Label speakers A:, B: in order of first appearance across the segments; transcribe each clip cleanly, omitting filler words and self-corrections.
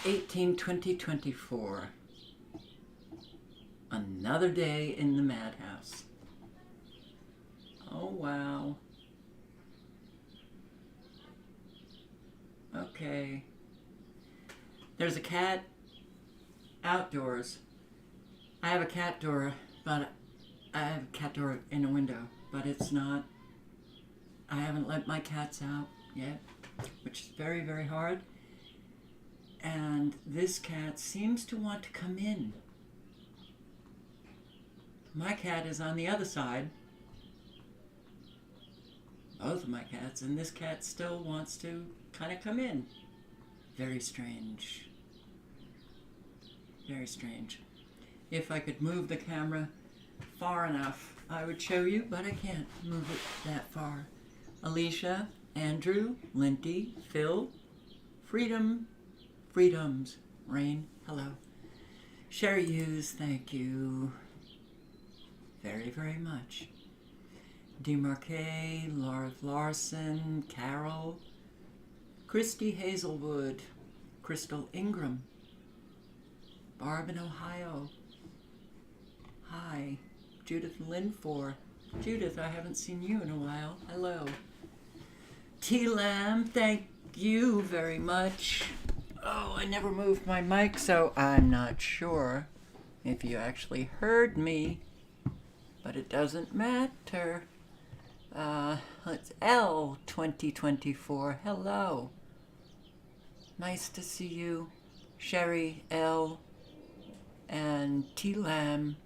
A: 18/20/24. Another day in the madhouse. Oh wow. Okay. There's a cat outdoors. I have a cat door, but I have a cat door in a window, but it's not. I haven't let my cats out yet, which is very, very hard. And this cat seems to want to come in. My cat is on the other side. Both of my cats, and this cat still wants to kind of come in. Very strange. Very strange. If I could move the camera far enough, I would show you, but I can't move it that far. Alicia, Andrew, Linty, Phil, Freedoms, Rain, hello. Sherry Hughes, thank you very, very much. Demarque, Laura Larson, Carol, Christy Hazelwood, Crystal Ingram, Barb in Ohio. Hi. Judith Linfor. Judith, I haven't seen you in a while. Hello. T. Lamb, thank you very much. Oh, I never moved my mic, so I'm not sure if you actually heard me, but it doesn't matter. It's L 2024. Hello. Nice to see you. Sherry, L, and T. Lamb.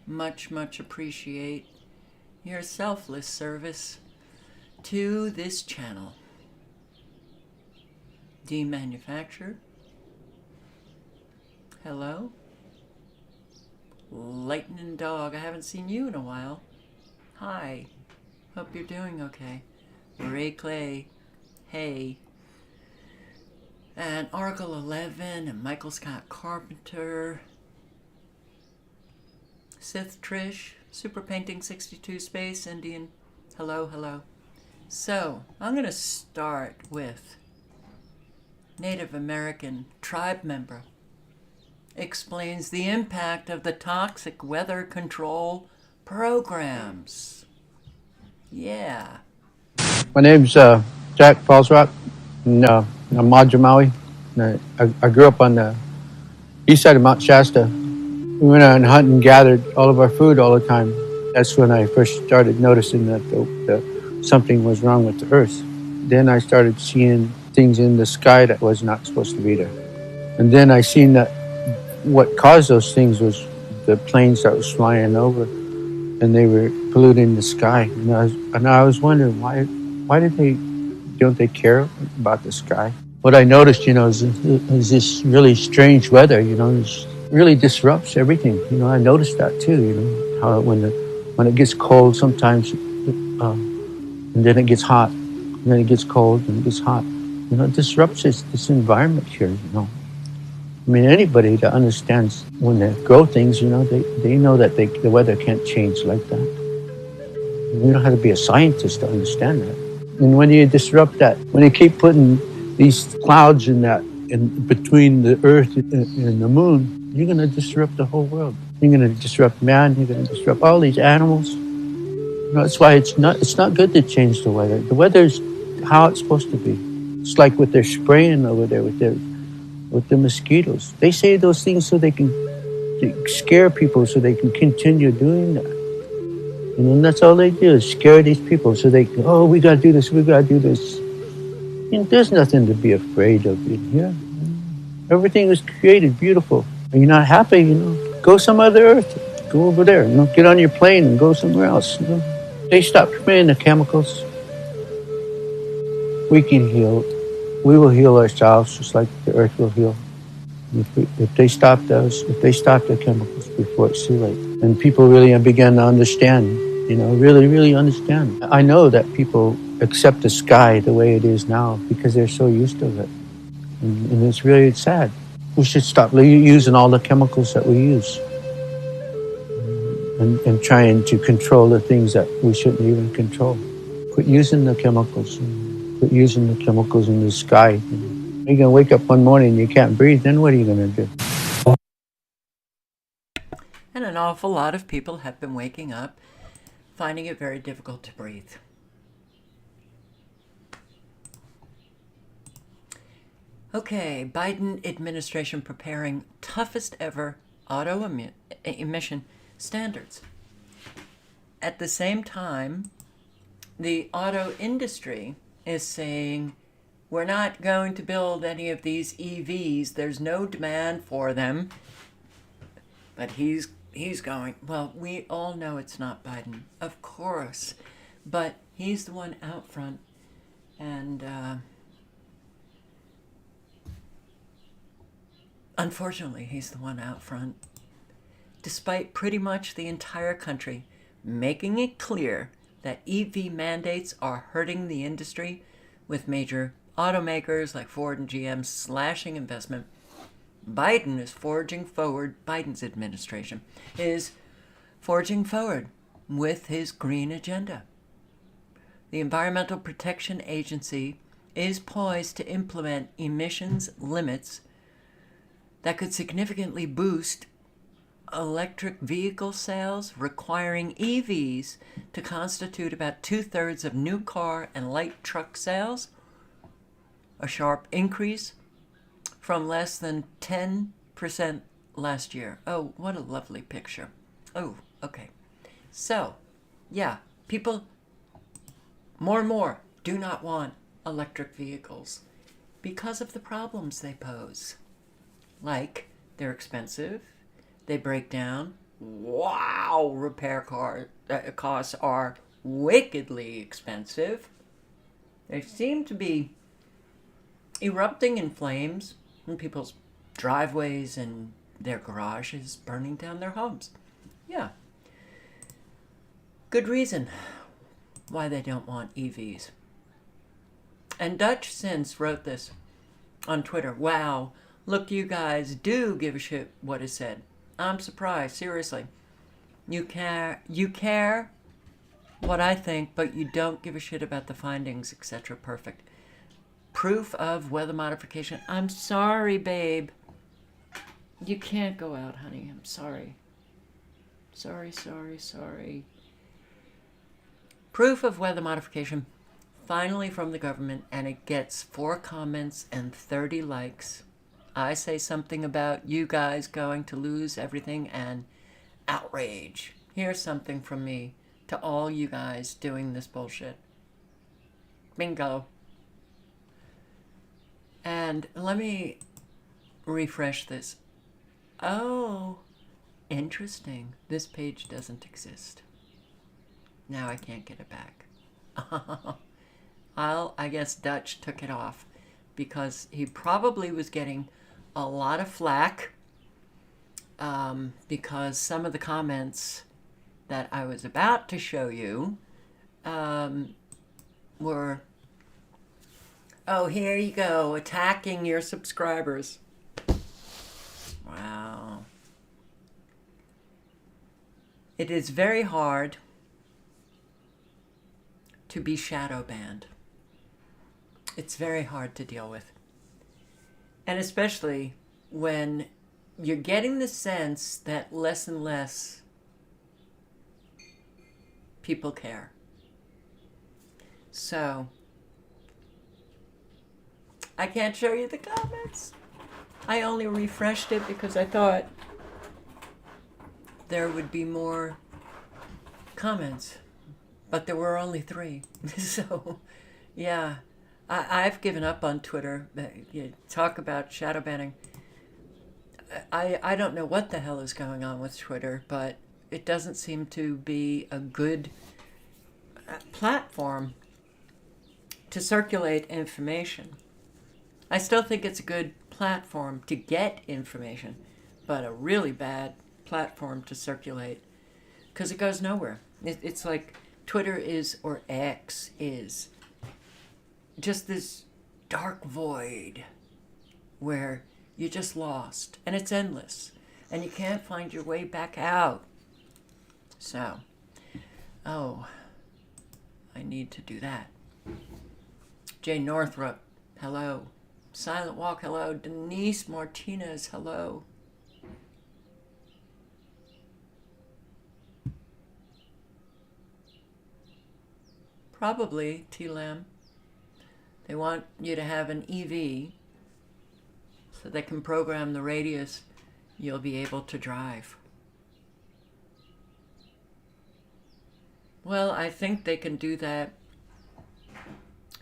A: Much, much appreciate your selfless service to this channel. Demanufactured. Hello. Lightning Dog, I haven't seen you in a while. Hi. Hope you're doing okay. Ray Clay. Hey. And Oracle 11 and Michael Scott Carpenter. Sith Trish, Super Painting 62 Space Indian. Hello, hello. So, I'm going to start with Native American tribe member explains the impact of the toxic weather control programs. Yeah.
B: My name's Jack Fallsrock, and I'm Madra Maui. I grew up on the east side of Mount Shasta. We went out and hunted and gathered all of our food all the time. That's when I first started noticing that something was wrong with the earth. Then I started seeing things in the sky that was not supposed to be there. And then I seen that what caused those things was the planes that was flying over, and they were polluting the sky. And I was wondering why don't they care about the sky? What I noticed, is this really strange weather. It really disrupts everything. I noticed that too. How when it gets cold sometimes, and then it gets hot, and then it gets cold and it gets hot. It disrupts this environment here. I mean, anybody that understands when they grow things, they know that the weather can't change like that. You don't have to be a scientist to understand that. And when you disrupt that, when you keep putting these clouds in between the earth and the moon, you're going to disrupt the whole world. You're going to disrupt man. You're going to disrupt all these animals. That's why it's not good to change the weather. The weather's how it's supposed to be. It's like what they're spraying over there with the mosquitoes. They say those things so they can scare people, so they can continue doing that. And that's all they do is scare these people, so they can, we got to do this, we got to do this. There's nothing to be afraid of in here. Everything was created beautiful. Are you not happy? Go some other earth. Go over there. Get on your plane and go somewhere else. They stop spraying the chemicals. We can heal. We will heal ourselves just like the earth will heal. If they stop the chemicals before it's too late. And people really begin to understand, really, really understand. I know that people accept the sky the way it is now because they're so used to it. And it's really sad. We should stop using all the chemicals that we use and trying to control the things that we shouldn't even control. Quit using the chemicals. Quit using the chemicals in the sky. You're gonna wake up one morning and you can't breathe. Then what are you gonna do?
A: And an awful lot of people have been waking up finding it very difficult to breathe. Okay, Biden administration preparing toughest ever auto emission standards. At the same time, the auto industry is saying, we're not going to build any of these EVs. There's no demand for them. But he's going, well, we all know it's not Biden, of course. But he's the one out front. And unfortunately, he's the one out front. Despite pretty much the entire country making it clear that EV mandates are hurting the industry, with major automakers like Ford and GM slashing investment, Biden is forging forward, Biden's administration is forging forward with his green agenda. The Environmental Protection Agency is poised to implement emissions limits that could significantly boost electric vehicle sales, requiring EVs to constitute about 2/3 of new car and light truck sales, a sharp increase from less than 10% last year. Oh, what a lovely picture. Oh, okay. So, yeah, people more and more do not want electric vehicles because of the problems they pose. Like, they're expensive, they break down. Wow, repair costs are wickedly expensive. They seem to be erupting in flames in people's driveways and their garages, burning down their homes. Yeah. Good reason why they don't want EVs. And Dutch Since wrote this on Twitter. Wow, look, you guys do give a shit what is said. I'm surprised, seriously. You care what I think, but you don't give a shit about the findings, etc. Perfect. Proof of weather modification. I'm sorry, babe. You can't go out, honey. I'm sorry. Sorry. Proof of weather modification, finally from the government, and it gets 4 comments and 30 likes. I say something about you guys going to lose everything and outrage. Here's something from me to all you guys doing this bullshit. Bingo. And let me refresh this. Oh, interesting. This page doesn't exist. Now I can't get it back. I guess Dutch took it off because he probably was getting a lot of flack because some of the comments that I was about to show you were, oh, here you go, attacking your subscribers. Wow. It is very hard to be shadow banned. It's very hard to deal with. And especially when you're getting the sense that less and less people care. So, I can't show you the comments. I only refreshed it because I thought there would be more comments. But there were only 3. So, yeah. I've given up on Twitter. You talk about shadow banning. I don't know what the hell is going on with Twitter, but it doesn't seem to be a good platform to circulate information. I still think it's a good platform to get information, but a really bad platform to circulate because it goes nowhere. It's like Twitter is, or X is, just this dark void where you're just lost and it's endless and you can't find your way back out. So, oh, I need to do that. Jane Northrup, hello. Silent Walk, hello. Denise Martinez, hello. Probably, T-Lam. They want you to have an EV so they can program the radius you'll be able to drive. Well, I think they can do that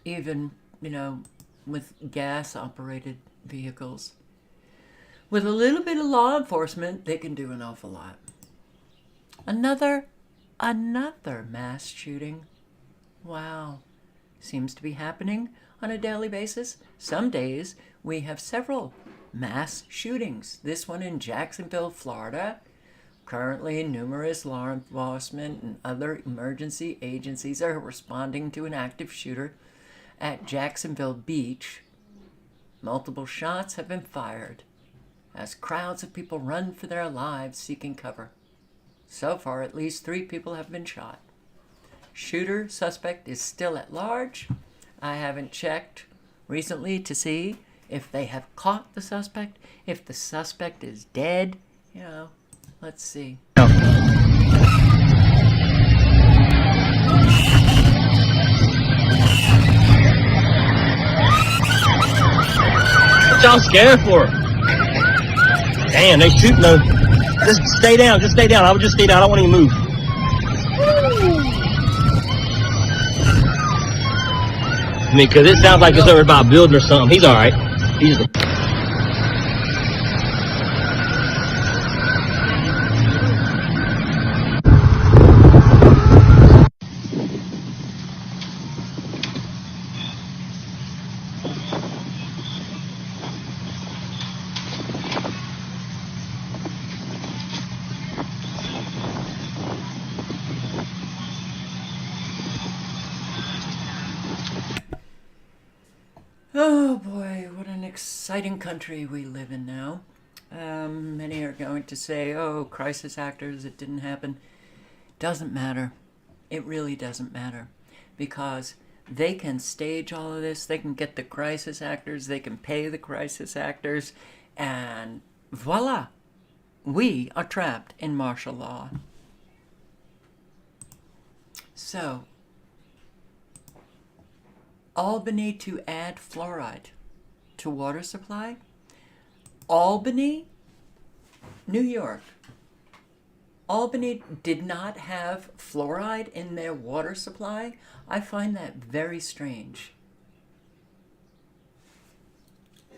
A: even, with gas-operated vehicles. With a little bit of law enforcement, they can do an awful lot. Another mass shooting. Wow. Seems to be happening on a daily basis. Some days we have several mass shootings. This one in Jacksonville, Florida. Currently, numerous law enforcement and other emergency agencies are responding to an active shooter at Jacksonville Beach. Multiple shots have been fired as crowds of people run for their lives seeking cover. So far, at least 3 people have been shot. Shooter suspect is still at large. I haven't checked recently to see if they have caught the suspect, if the suspect is dead. Let's see.
C: What y'all scared for? Damn, they shooting though. Just stay down, I would just stay down, I don't want to even move. I mean, cause it sounds like it's over by a building or something. He's alright. He's
A: Oh boy, what an exciting country we live in now. Many are going to say, oh, crisis actors, it didn't happen. Doesn't matter. It really doesn't matter. Because they can stage all of this, they can get the crisis actors, they can pay the crisis actors, and voila, we are trapped in martial law. So, Albany to add fluoride to water supply. Albany, New York. Albany did not have fluoride in their water supply. I find that very strange.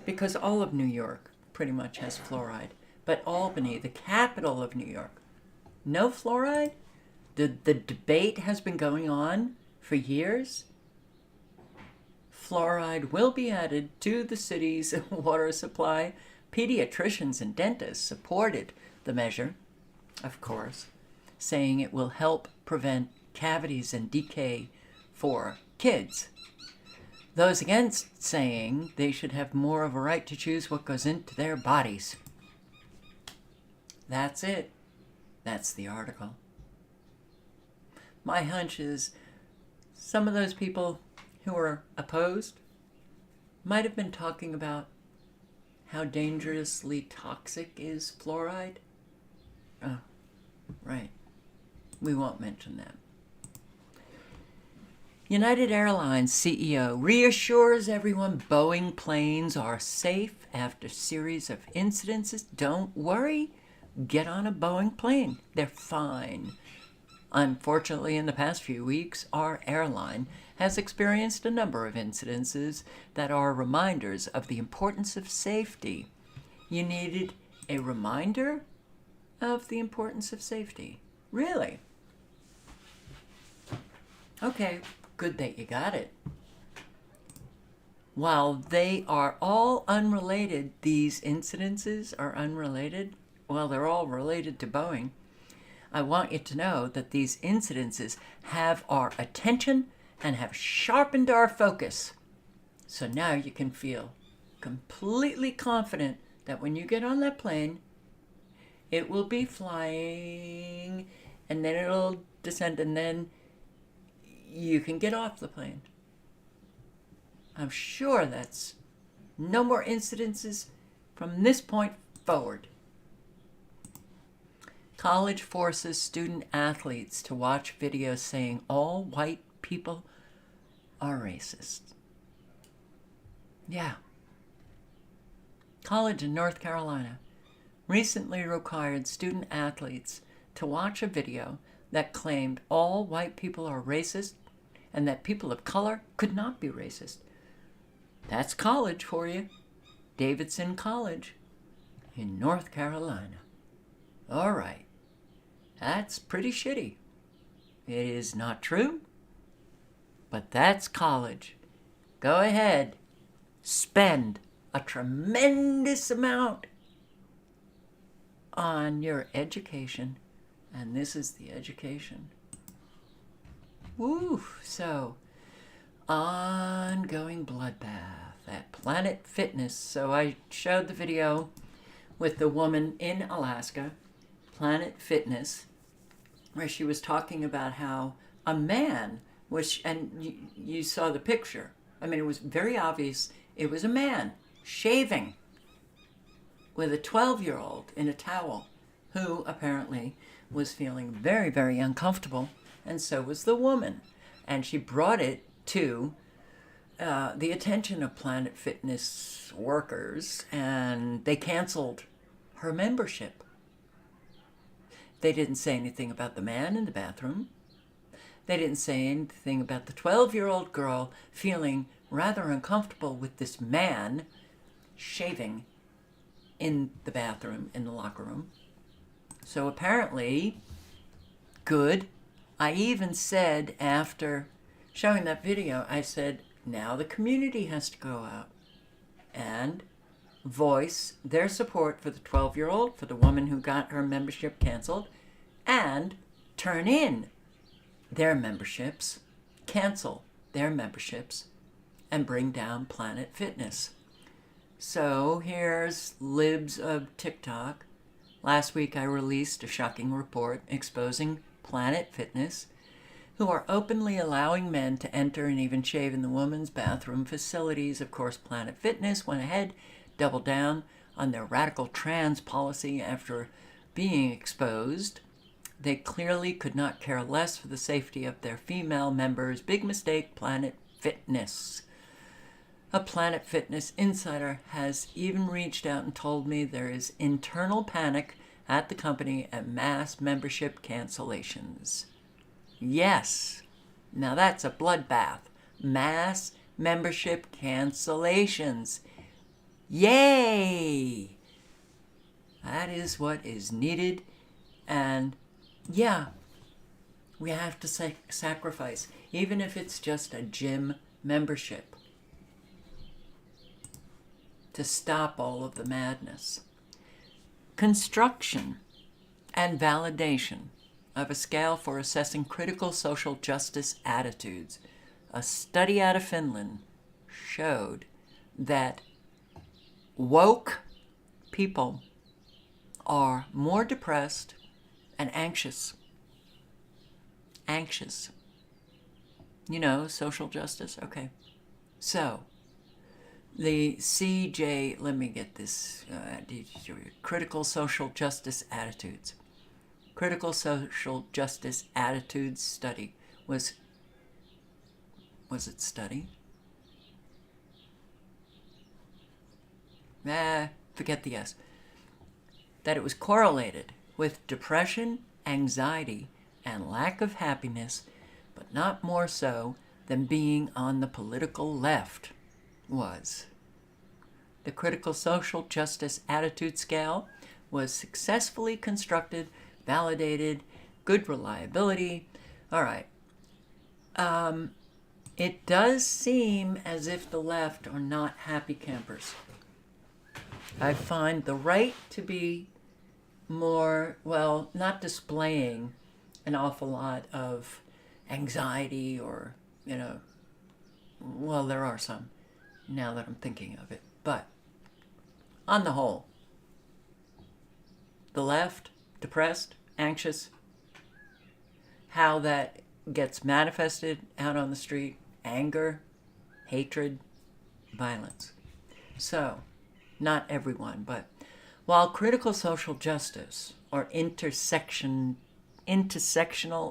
A: Because all of New York pretty much has fluoride. But Albany, the capital of New York, no fluoride? The debate has been going on for years. Fluoride will be added to the city's water supply. Pediatricians and dentists supported the measure, of course, saying it will help prevent cavities and decay for kids. Those against saying they should have more of a right to choose what goes into their bodies. That's it. That's the article. My hunch is some of those people who are opposed might have been talking about how dangerously toxic is fluoride. Oh, right. We won't mention that. United Airlines CEO reassures everyone Boeing planes are safe after series of incidences. Don't worry. Get on a Boeing plane. They're fine. Unfortunately, in the past few weeks, our airline has experienced a number of incidences that are reminders of the importance of safety. You needed a reminder of the importance of safety. Really? Okay, good that you got it. While they are all unrelated, these incidences are unrelated. Well, they're all related to Boeing. I want you to know that these incidences have our attention and have sharpened our focus. So now you can feel completely confident that when you get on that plane, it will be flying, and then it'll descend, and then you can get off the plane. I'm sure that's No more incidences from this point forward. College forces student athletes to watch videos saying all white people are racist. Yeah. College in North Carolina recently required student athletes to watch a video that claimed all white people are racist and that people of color could not be racist. That's college for you. Davidson College in North Carolina. All right. That's pretty shitty. It is not true, but that's college. Go ahead. Spend a tremendous amount on your education, and this is the education. Woo! So, ongoing bloodbath at Planet Fitness. So I showed the video with the woman in Alaska, Planet Fitness, where she was talking about how a man was, and you saw the picture. I mean, it was very obvious. It was a man shaving with a 12-year-old in a towel who apparently was feeling very, very uncomfortable, and so was the woman. And she brought it to the attention of Planet Fitness workers, and they canceled her membership. They didn't say anything about the man in the bathroom. They didn't say anything about the 12-year-old girl feeling rather uncomfortable with this man shaving in the bathroom, in the locker room. So apparently, good. I even said after showing that video, I said, now the community has to go out and voice their support for the 12-year-old, for the woman who got her membership canceled, and turn in their memberships, cancel their memberships, and bring down Planet Fitness. So here's libs of TikTok. Last week I released a shocking report exposing Planet Fitness, who are openly allowing men to enter and even shave in the women's bathroom facilities. Of course, Planet Fitness went ahead, doubled down on their radical trans policy after being exposed. They clearly could not care less for the safety of their female members. Big mistake, Planet Fitness. A Planet Fitness insider has even reached out and told me there is internal panic at the company and mass membership cancellations. Yes, now that's a bloodbath. Mass membership cancellations. Yay! That is what is needed. And yeah, we have to sacrifice, even if it's just a gym membership, to stop all of the madness. Construction and validation of a scale for assessing critical social justice attitudes. A study out of Finland showed that woke people are more depressed and anxious. Anxious. You know, social justice? Okay. So, the CJ, let me get this, critical social justice attitudes. Critical social justice attitudes study was it study? Forget the S. That it was correlated with depression, anxiety, and lack of happiness, but not more so than being on the political left was. The critical social justice attitude scale was successfully constructed, validated, good reliability. All right. It does seem as if the left are not happy campers. I find the right to be more, well, not displaying an awful lot of anxiety or, well, there are some now that I'm thinking of it. But on the whole, the left, depressed, anxious, how that gets manifested out on the street, anger, hatred, violence. So, not everyone, but while critical social justice or intersectional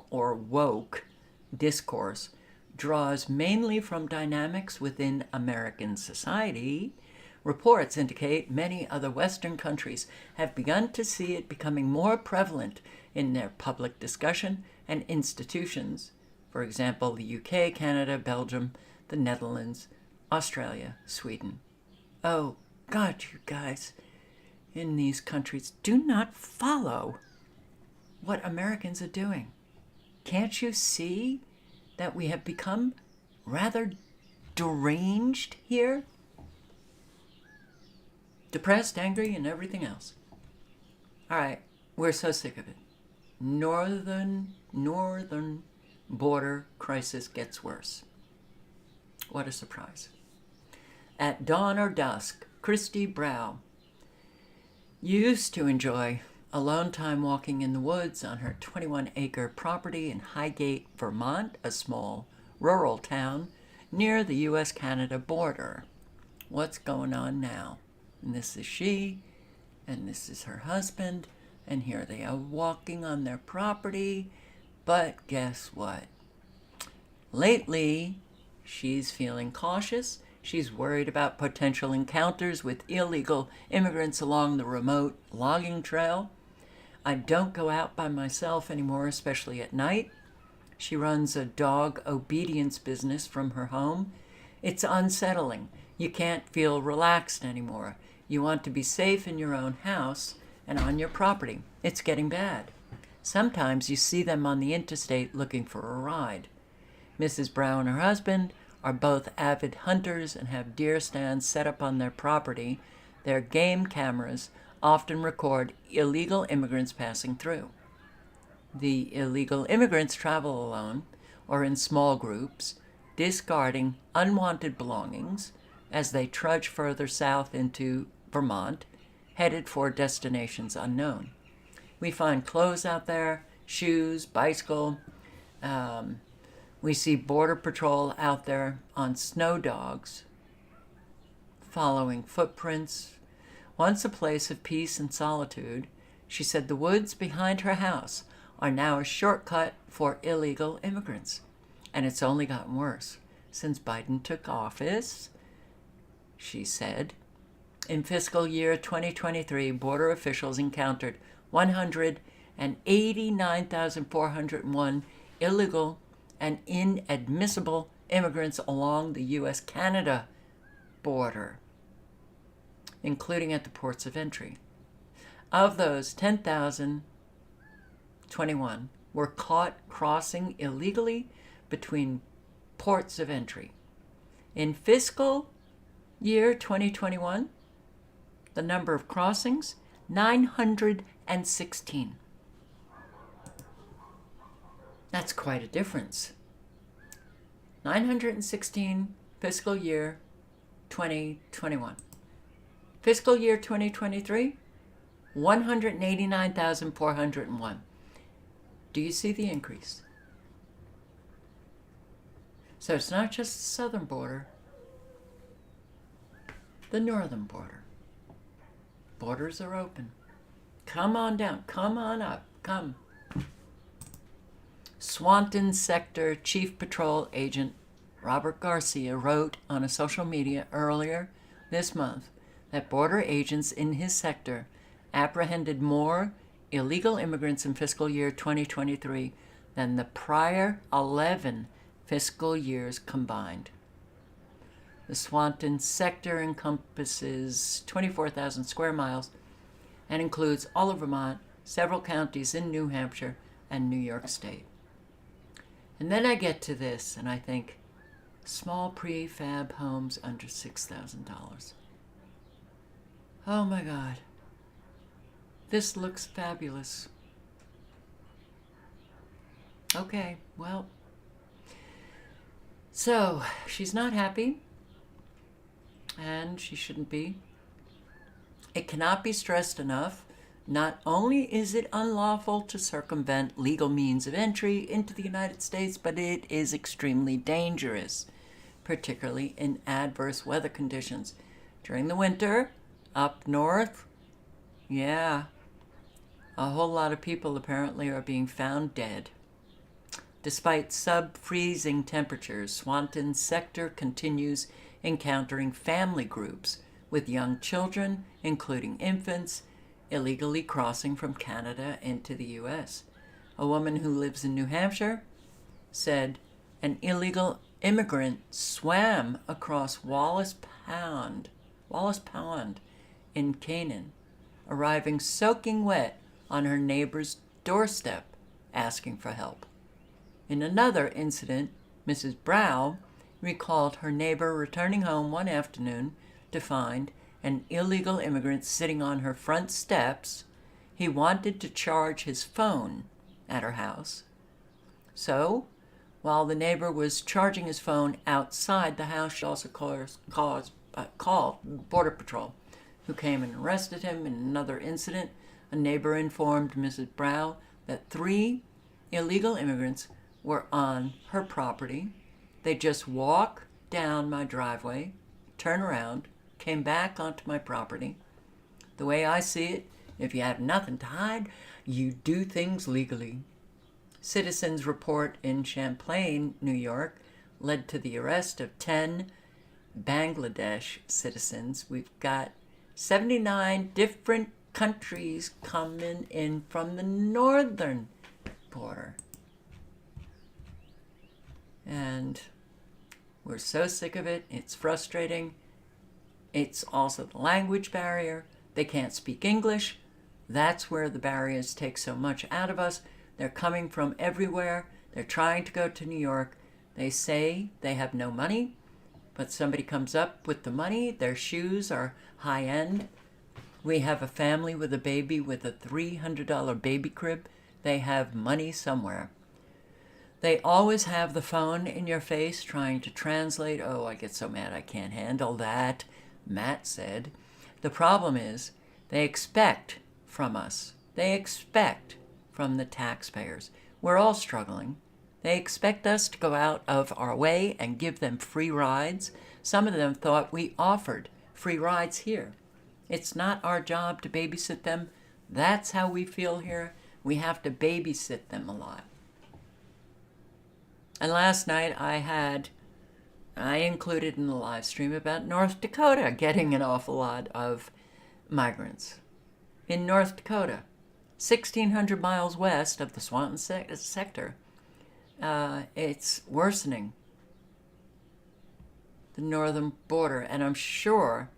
A: or woke discourse draws mainly from dynamics within American society, reports indicate many other Western countries have begun to see it becoming more prevalent in their public discussion and institutions. For example, the UK, Canada, Belgium, the Netherlands, Australia, Sweden. Oh, God, you guys in these countries do not follow what Americans are doing. Can't you see that we have become rather deranged here? Depressed, angry, and everything else. All right, we're so sick of it. Northern border crisis gets worse. What a surprise. At dawn or dusk, Christy Brow used to enjoy alone time walking in the woods on her 21-acre property in Highgate, Vermont, a small rural town near the U.S.-Canada border. What's going on now? And this is she, and this is her husband, and here they are walking on their property. But guess what? Lately, she's feeling cautious. She's worried about potential encounters with illegal immigrants along the remote logging trail. I don't go out by myself anymore, especially at night. She runs a dog obedience business from her home. It's unsettling. You can't feel relaxed anymore. You want to be safe in your own house and on your property. It's getting bad. Sometimes you see them on the interstate looking for a ride. Mrs. Brown and her husband are both avid hunters and have deer stands set up on their property. Their game cameras often record illegal immigrants passing through. The illegal immigrants travel alone or in small groups, discarding unwanted belongings as they trudge further south into Vermont, headed for destinations unknown. We find clothes out there, shoes, bicycle. We see Border Patrol out there on snow dogs, following footprints. Once a place of peace and solitude, she said the woods behind her house are now a shortcut for illegal immigrants. And it's only gotten worse since Biden took office, she said. In fiscal year 2023, border officials encountered 189,401 illegal and inadmissible immigrants along the U.S.-Canada border, including at the ports of entry. Of those, 10,021 were caught crossing illegally between ports of entry. In fiscal year 2021, the number of crossings, 916. That's quite a difference. 916 fiscal year 2021. Fiscal year 2023, 189,401. Do you see the increase? So it's not just the southern border, the northern border. Borders are open. Come on down. Come on up. Come. Swanton Sector Chief Patrol Agent Robert Garcia wrote on a social media earlier this month that border agents in his sector apprehended more illegal immigrants in fiscal year 2023 than the prior 11 fiscal years combined. The Swanton sector encompasses 24,000 square miles and includes all of Vermont, several counties in New Hampshire, and New York State. And then I get to this and I think, small prefab homes under $6,000. Oh my God. This looks fabulous. Okay, well. So, she's not happy. And she shouldn't be. It cannot be stressed enough. Not only is it unlawful to circumvent legal means of entry into the United States, but it is extremely dangerous, particularly in adverse weather conditions. during the winter, up north, yeah, a whole lot of people apparently are being found dead. Despite sub-freezing temperatures, Swanton sector continues encountering family groups with young children, including infants, illegally crossing from Canada into the U.S. A woman who lives in New Hampshire said an illegal immigrant swam across Wallace Pond in Canaan, arriving soaking wet on her neighbor's doorstep, asking for help. In another incident, Mrs. Brow recalled her neighbor returning home one afternoon to find an illegal immigrant sitting on her front steps. He wanted to charge his phone at her house. So, while the neighbor was charging his phone outside the house, she also called Border Patrol, who came and arrested him. In another incident, a neighbor informed Mrs. Brow that 3 illegal immigrants were on her property. They just walk down my driveway, turn around, came back onto my property. The way I see it, if you have nothing to hide, you do things legally. Citizens' report in Champlain, New York, led to the arrest of 10 Bangladesh citizens. We've got 79 different countries coming in from the northern border. And we're so sick of it. It's frustrating. It's also the language barrier. They can't speak English. That's where the barriers take so much out of us. They're coming from everywhere. They're trying to go to New York. They say they have no money, but somebody comes up with the money. Their shoes are high end. We have a family with a baby with a $300 baby crib. They have money somewhere. They always have the phone in your face trying to translate. Oh, I get so mad I can't handle that, Matt said. The problem is they expect from us. They expect from the taxpayers. We're all struggling. They expect us to go out of our way and give them free rides. Some of them thought we offered free rides here. It's not our job to babysit them. That's how we feel here. We have to babysit them a lot. And last night I included in the live stream about North Dakota getting an awful lot of migrants. In North Dakota, 1,600 miles west of the Swanton sector, it's worsening, the northern border. And I'm sure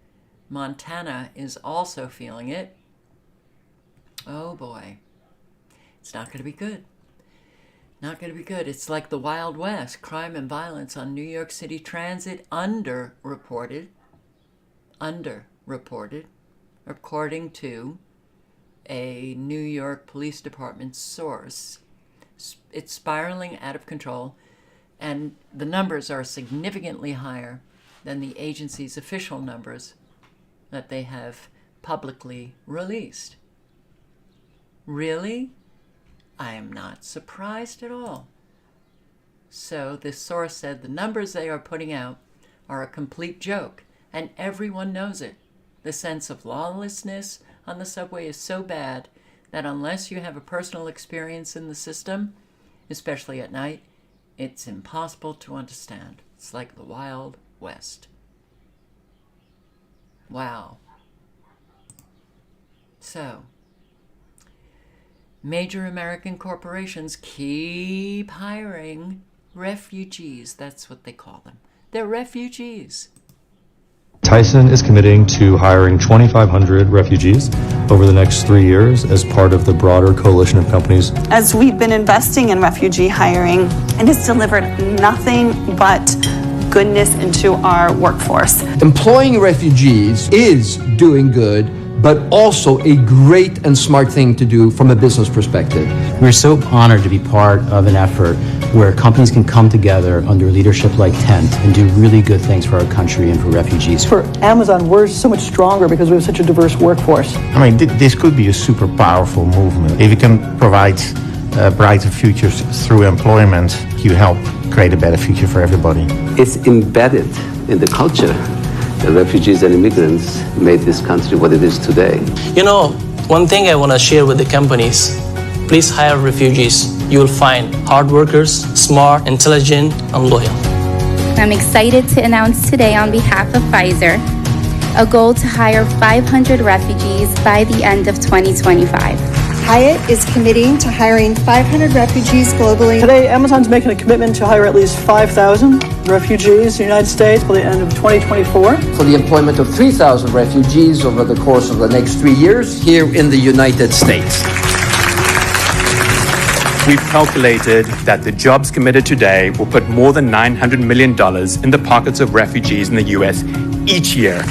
A: Montana is also feeling it. Oh boy, it's not going to be good. Not going to be good. It's like the Wild West. Crime and violence on New York City transit underreported, according to a New York Police Department source. It's spiraling out of control, and the numbers are significantly higher than the agency's official numbers that they have publicly released. Really? I am not surprised at all. So this source said the numbers they are putting out are a complete joke, and everyone knows it. The sense of lawlessness on the subway is so bad that unless you have a personal experience in the system, especially at night, it's impossible to understand. It's like the Wild West. Wow. So, major American corporations keep hiring refugees. That's what they call them. They're refugees.
D: Tyson is committing to hiring 2,500 refugees over the next 3 years as part of the broader coalition of companies.
E: As we've been investing in refugee hiring, and it's delivered nothing but goodness into our workforce.
F: Employing refugees is doing good, but also a great and smart thing to do from a business perspective.
G: We're so honored to be part of an effort where companies can come together under leadership like Tent and do really good things for our country and for refugees.
H: For Amazon, we're so much stronger because we have such a diverse workforce.
I: I mean, this could be a super powerful movement. If you can provide brighter futures through employment, you help create a better future for everybody.
J: It's embedded in the culture The refugees and immigrants made this country what it is today.
K: You know, one thing I want to share with the companies, please hire refugees. You will find hard workers, smart, intelligent, and loyal.
L: I'm excited to announce today on behalf of Pfizer a goal to hire 500 refugees by the end of 2025.
M: Hyatt is committing to hiring 500 refugees globally.
H: Today, Amazon's making a commitment to hire at least 5,000 refugees in the United States by the end of 2024.
F: For the employment of 3,000 refugees over the course of the next 3 years here in the United States.
N: We've calculated that the jobs committed today will put more than $900 million in the pockets of refugees in the U.S. each year.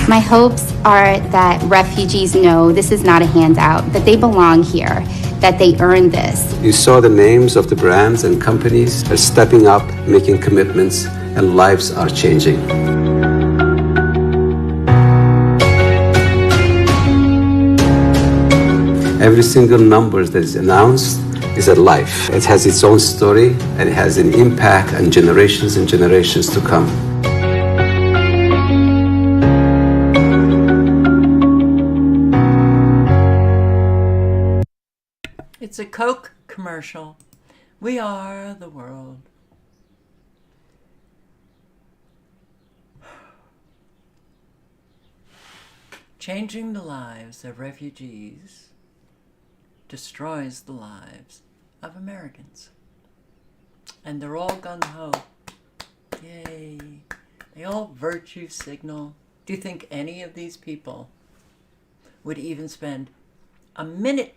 L: My hopes are that refugees know this is not a handout, that they belong here, that they earn this.
J: You saw the names of the brands and companies are stepping up, making commitments, and lives are changing. Every single number that is announced is a life. It has its own story and it has an impact on generations and generations to come.
A: It's a Coke commercial. We are the world. Changing the lives of refugees destroys the lives of Americans. And they're all gung-ho. Yay. They all virtue signal. Do you think any of these people would even spend a minute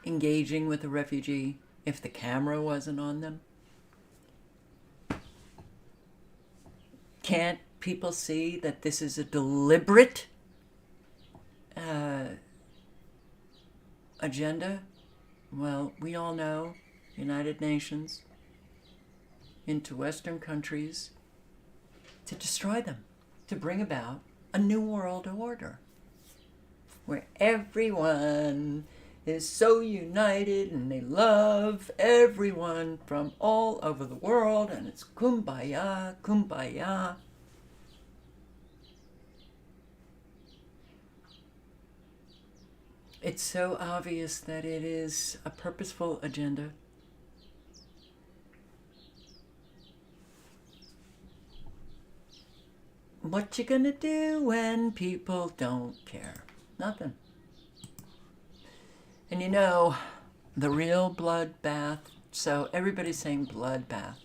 A: engaging with a refugee if the camera wasn't on them? Can't people see that this is a deliberate agenda? Well, we all know United Nations into Western countries to destroy them, to bring about a new world order where everyone is so united and they love everyone from all over the world, and it's kumbaya, kumbaya. It's so obvious that it is a purposeful agenda. What you gonna do when people don't care? Nothing. And you know, the real bloodbath, so everybody's saying bloodbath.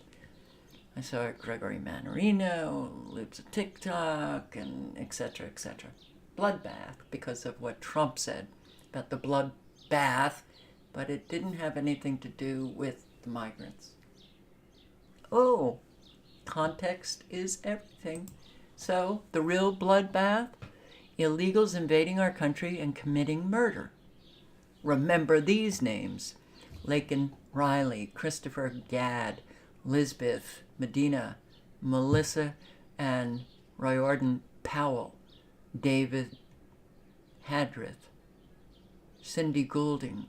A: I saw it, Gregory Mannarino, Lips of TikTok, and etc., etc. Bloodbath, because of what Trump said about the bloodbath, but it didn't have anything to do with the migrants. Oh, context is everything. So, the real bloodbath, illegals invading our country and committing murder. Remember these names: Laken Riley, Christopher Gadd, Lisbeth Medina, Melissa and Riordan Powell, David Hadrith, Cindy Goulding,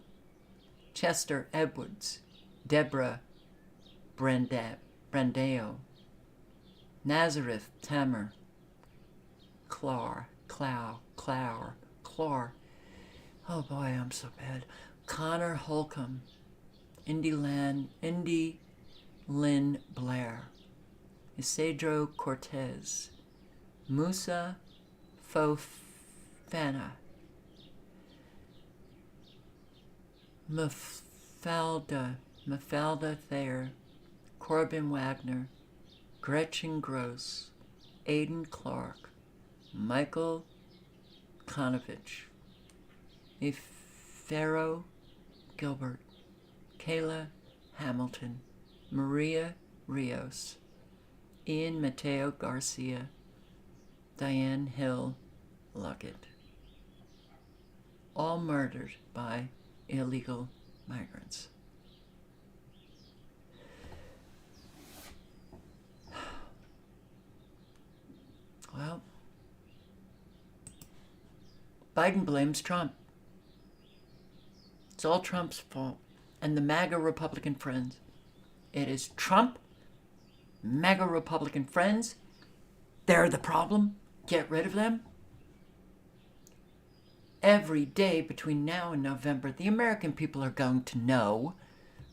A: Chester Edwards, Deborah Brandeo, Nazareth Tamer, Clar. Oh boy, I'm so bad. Connor Holcomb, Indy Lynn Blair, Isidro Cortez, Musa Fofana, Mafalda Thayer, Corbin Wagner, Gretchen Gross, Aidan Clark, Michael Konovich, Ifero Gilbert, Kayla Hamilton, Maria Rios, Ian Mateo Garcia, Diane Hill Luckett. All murdered by illegal migrants. Well, Biden blames Trump. It's all Trump's fault. And the MAGA Republican friends. It is Trump MAGA Republican friends, they're the problem. Get rid of them. Every day between now and November, the American people are going to know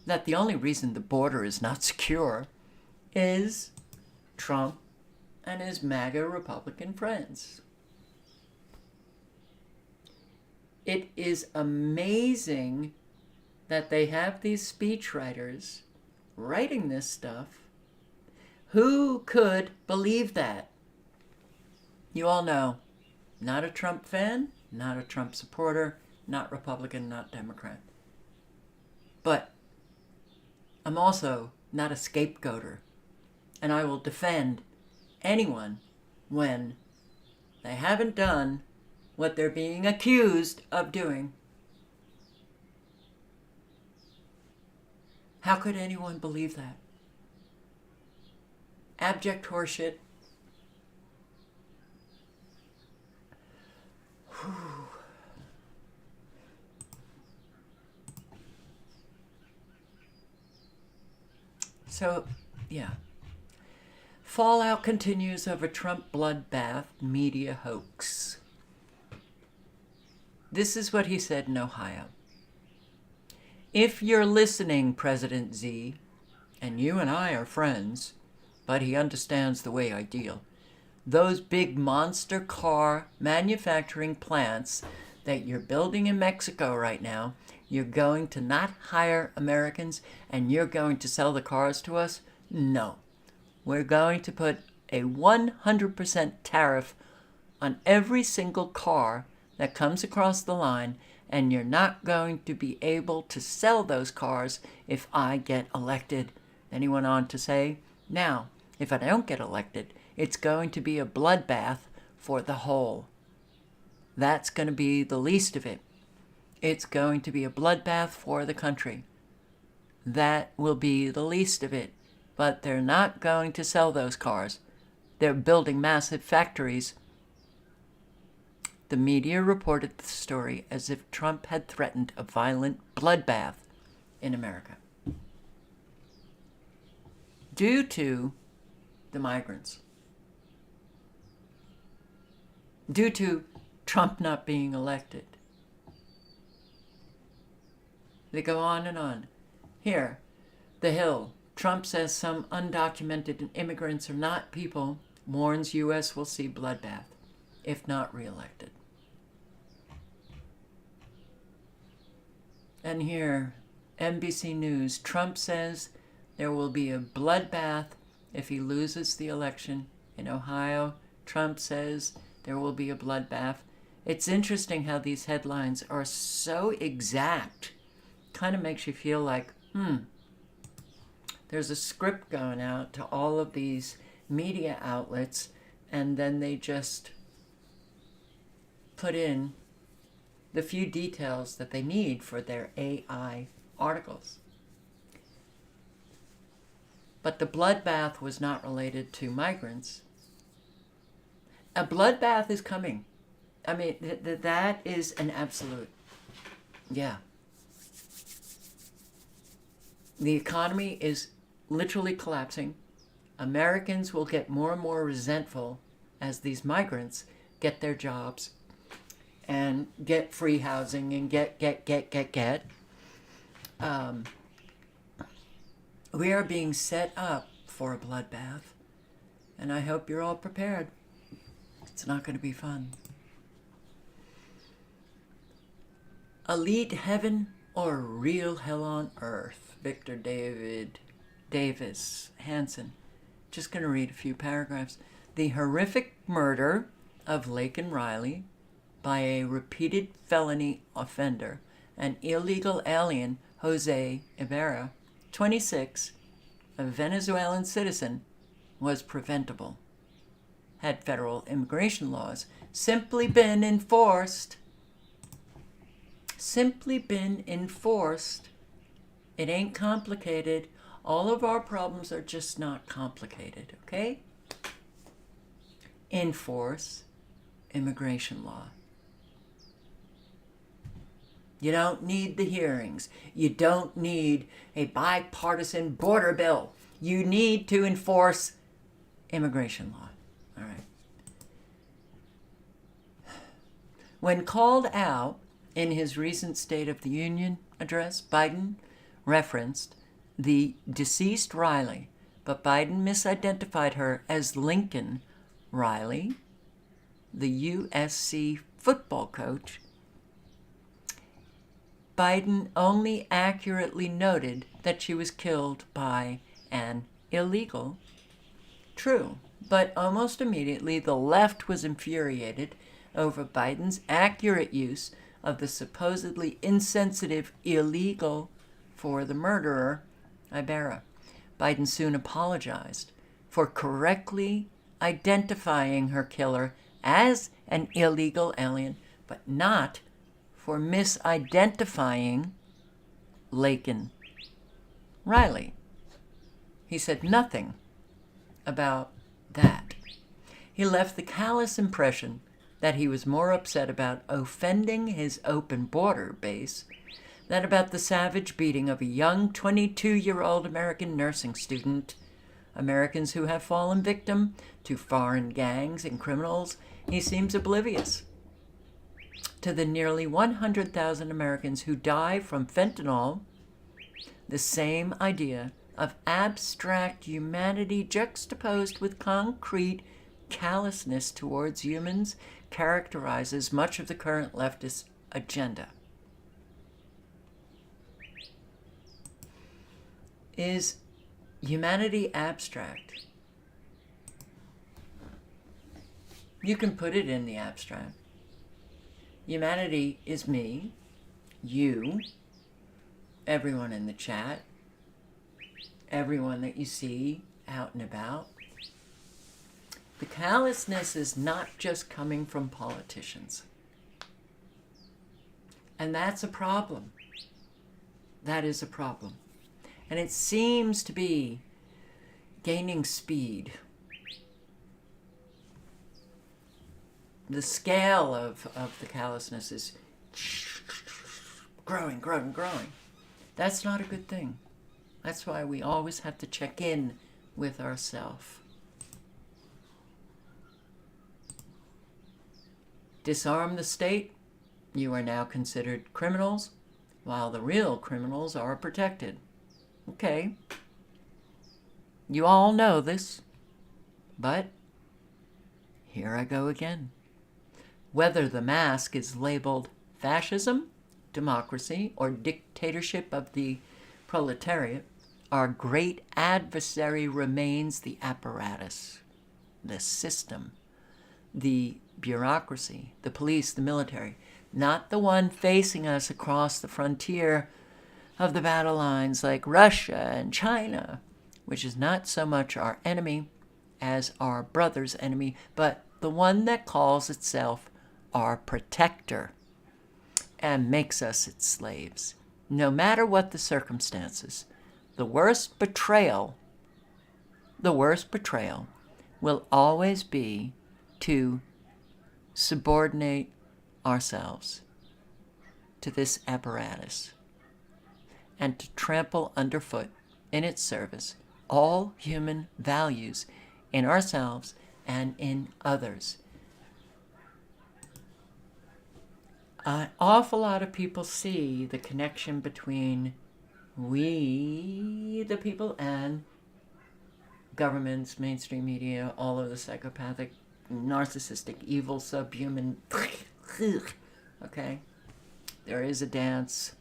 A: that the only reason the border is not secure is Trump and his MAGA Republican friends. It is amazing that they have these speechwriters writing this stuff. Who could believe that? You all know, not a Trump fan, not a Trump supporter, not Republican, not Democrat. But I'm also not a scapegoater, and I will defend anyone when they haven't done what they're being accused of doing. How could anyone believe that? Abject horseshit. Whew. So, yeah. Fallout continues over Trump bloodbath media hoax. This is what he said in Ohio. If you're listening, President Z, and you and I are friends, but he understands the way I deal, those big monster car manufacturing plants that you're building in Mexico right now, you're going to not hire Americans and you're going to sell the cars to us? No. We're going to put a 100% tariff on every single car that comes across the line, and you're not going to be able to sell those cars if I get elected. Then he went on to say, now, if I don't get elected, it's going to be a bloodbath for the whole. That's going to be the least of it. It's going to be a bloodbath for the country. That will be the least of it. But they're not going to sell those cars. They're building massive factories. The media reported the story as if Trump had threatened a violent bloodbath in America due to the migrants, due to Trump not being elected. They go on and on. Here, The Hill. Trump says some undocumented immigrants are not people, warns U.S. will see bloodbath if not reelected. And here, NBC News, Trump says there will be a bloodbath if he loses the election. In Ohio, Trump says there will be a bloodbath. It's interesting how these headlines are so exact. Kind of makes you feel like, there's a script going out to all of these media outlets, and then they just put in the few details that they need for their AI articles. But the bloodbath was not related to migrants. A bloodbath is coming. I mean, that is an absolute. Yeah. The economy is literally collapsing. Americans will get more and more resentful as these migrants get their jobs and get free housing and get. We are being set up for a bloodbath, and I hope you're all prepared. It's not going to be fun. Elite heaven or real hell on earth? Victor Davis Hansen. Just going to read a few paragraphs. The horrific murder of Laken Riley by a repeated felony offender, an illegal alien, Jose Ibarra, 26, a Venezuelan citizen, was preventable. Had federal immigration laws simply been enforced, it ain't complicated. All of our problems are just not complicated, okay? Enforce immigration law. You don't need the hearings. You don't need a bipartisan border bill. You need to enforce immigration law. All right. When called out in his recent State of the Union address, Biden referenced the deceased Riley, but Biden misidentified her as Lincoln Riley, the USC football coach. Biden only accurately noted that she was killed by an illegal. True, but almost immediately the left was infuriated over Biden's accurate use of the supposedly insensitive illegal for the murderer, Ibarra. Biden soon apologized for correctly identifying her killer as an illegal alien, but not for misidentifying Laken Riley. He said nothing about that. He left the callous impression that he was more upset about offending his open border base than about the savage beating of a young 22-year-old American nursing student. Americans who have fallen victim to foreign gangs and criminals, he seems oblivious to the nearly 100,000 Americans who die from fentanyl. The same idea of abstract humanity juxtaposed with concrete callousness towards humans characterizes much of the current leftist agenda. Is humanity abstract? You can put it in the abstract. Humanity is me, you, everyone in the chat, everyone that you see out and about. The callousness is not just coming from politicians. And that's a problem. That is a problem. And it seems to be gaining speed. The scale of the callousness is growing. That's not a good thing. That's why we always have to check in with ourselves. Disarm the state, you are now considered criminals, while the real criminals are protected. Okay. You all know this, but here I go again. Whether the mask is labeled fascism, democracy, or dictatorship of the proletariat, our great adversary remains the apparatus, the system, the bureaucracy, the police, the military, not the one facing us across the frontier of the battle lines like Russia and China, which is not so much our enemy as our brother's enemy, but the one that calls itself our protector and makes us its slaves. No matter what the circumstances, the worst betrayal will always be to subordinate ourselves to this apparatus and to trample underfoot in its service all human values in ourselves and in others. An awful lot of people see the connection between we, the people, and governments, mainstream media, all of the psychopathic, narcissistic, evil, subhuman. Okay? There is a dance.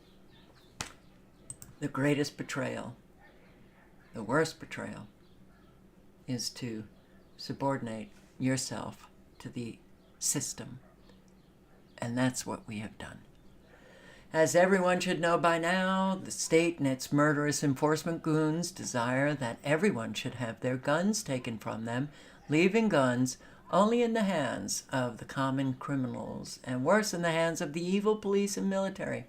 A: The greatest betrayal, the worst betrayal, is to subordinate yourself to the system. And that's what we have done. As everyone should know by now, the state and its murderous enforcement goons desire that everyone should have their guns taken from them, leaving guns only in the hands of the common criminals, and worse, in the hands of the evil police and military,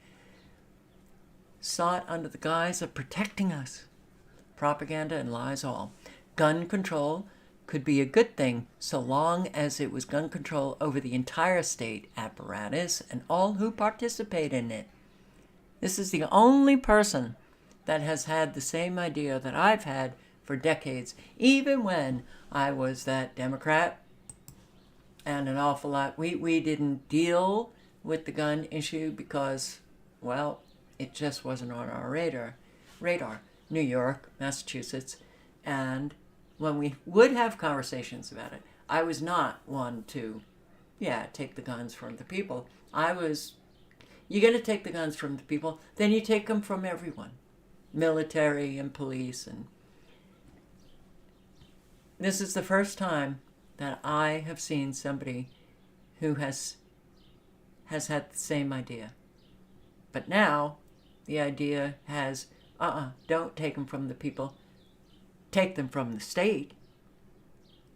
A: sought under the guise of protecting us. Propaganda and lies all. Gun control could be a good thing so long as it was gun control over the entire state apparatus and all who participate in it. This is the only person that has had the same idea that I've had for decades, even when I was that Democrat. And an awful lot, we didn't deal with the gun issue because, well, it just wasn't on our radar. New York, Massachusetts, and when we would have conversations about it, I was not one to, take the guns from the people. You're going to take the guns from the people, then you take them from everyone, military and police. And this is the first time that I have seen somebody who has had the same idea. But now the idea has, don't take them from the people, take them from the state,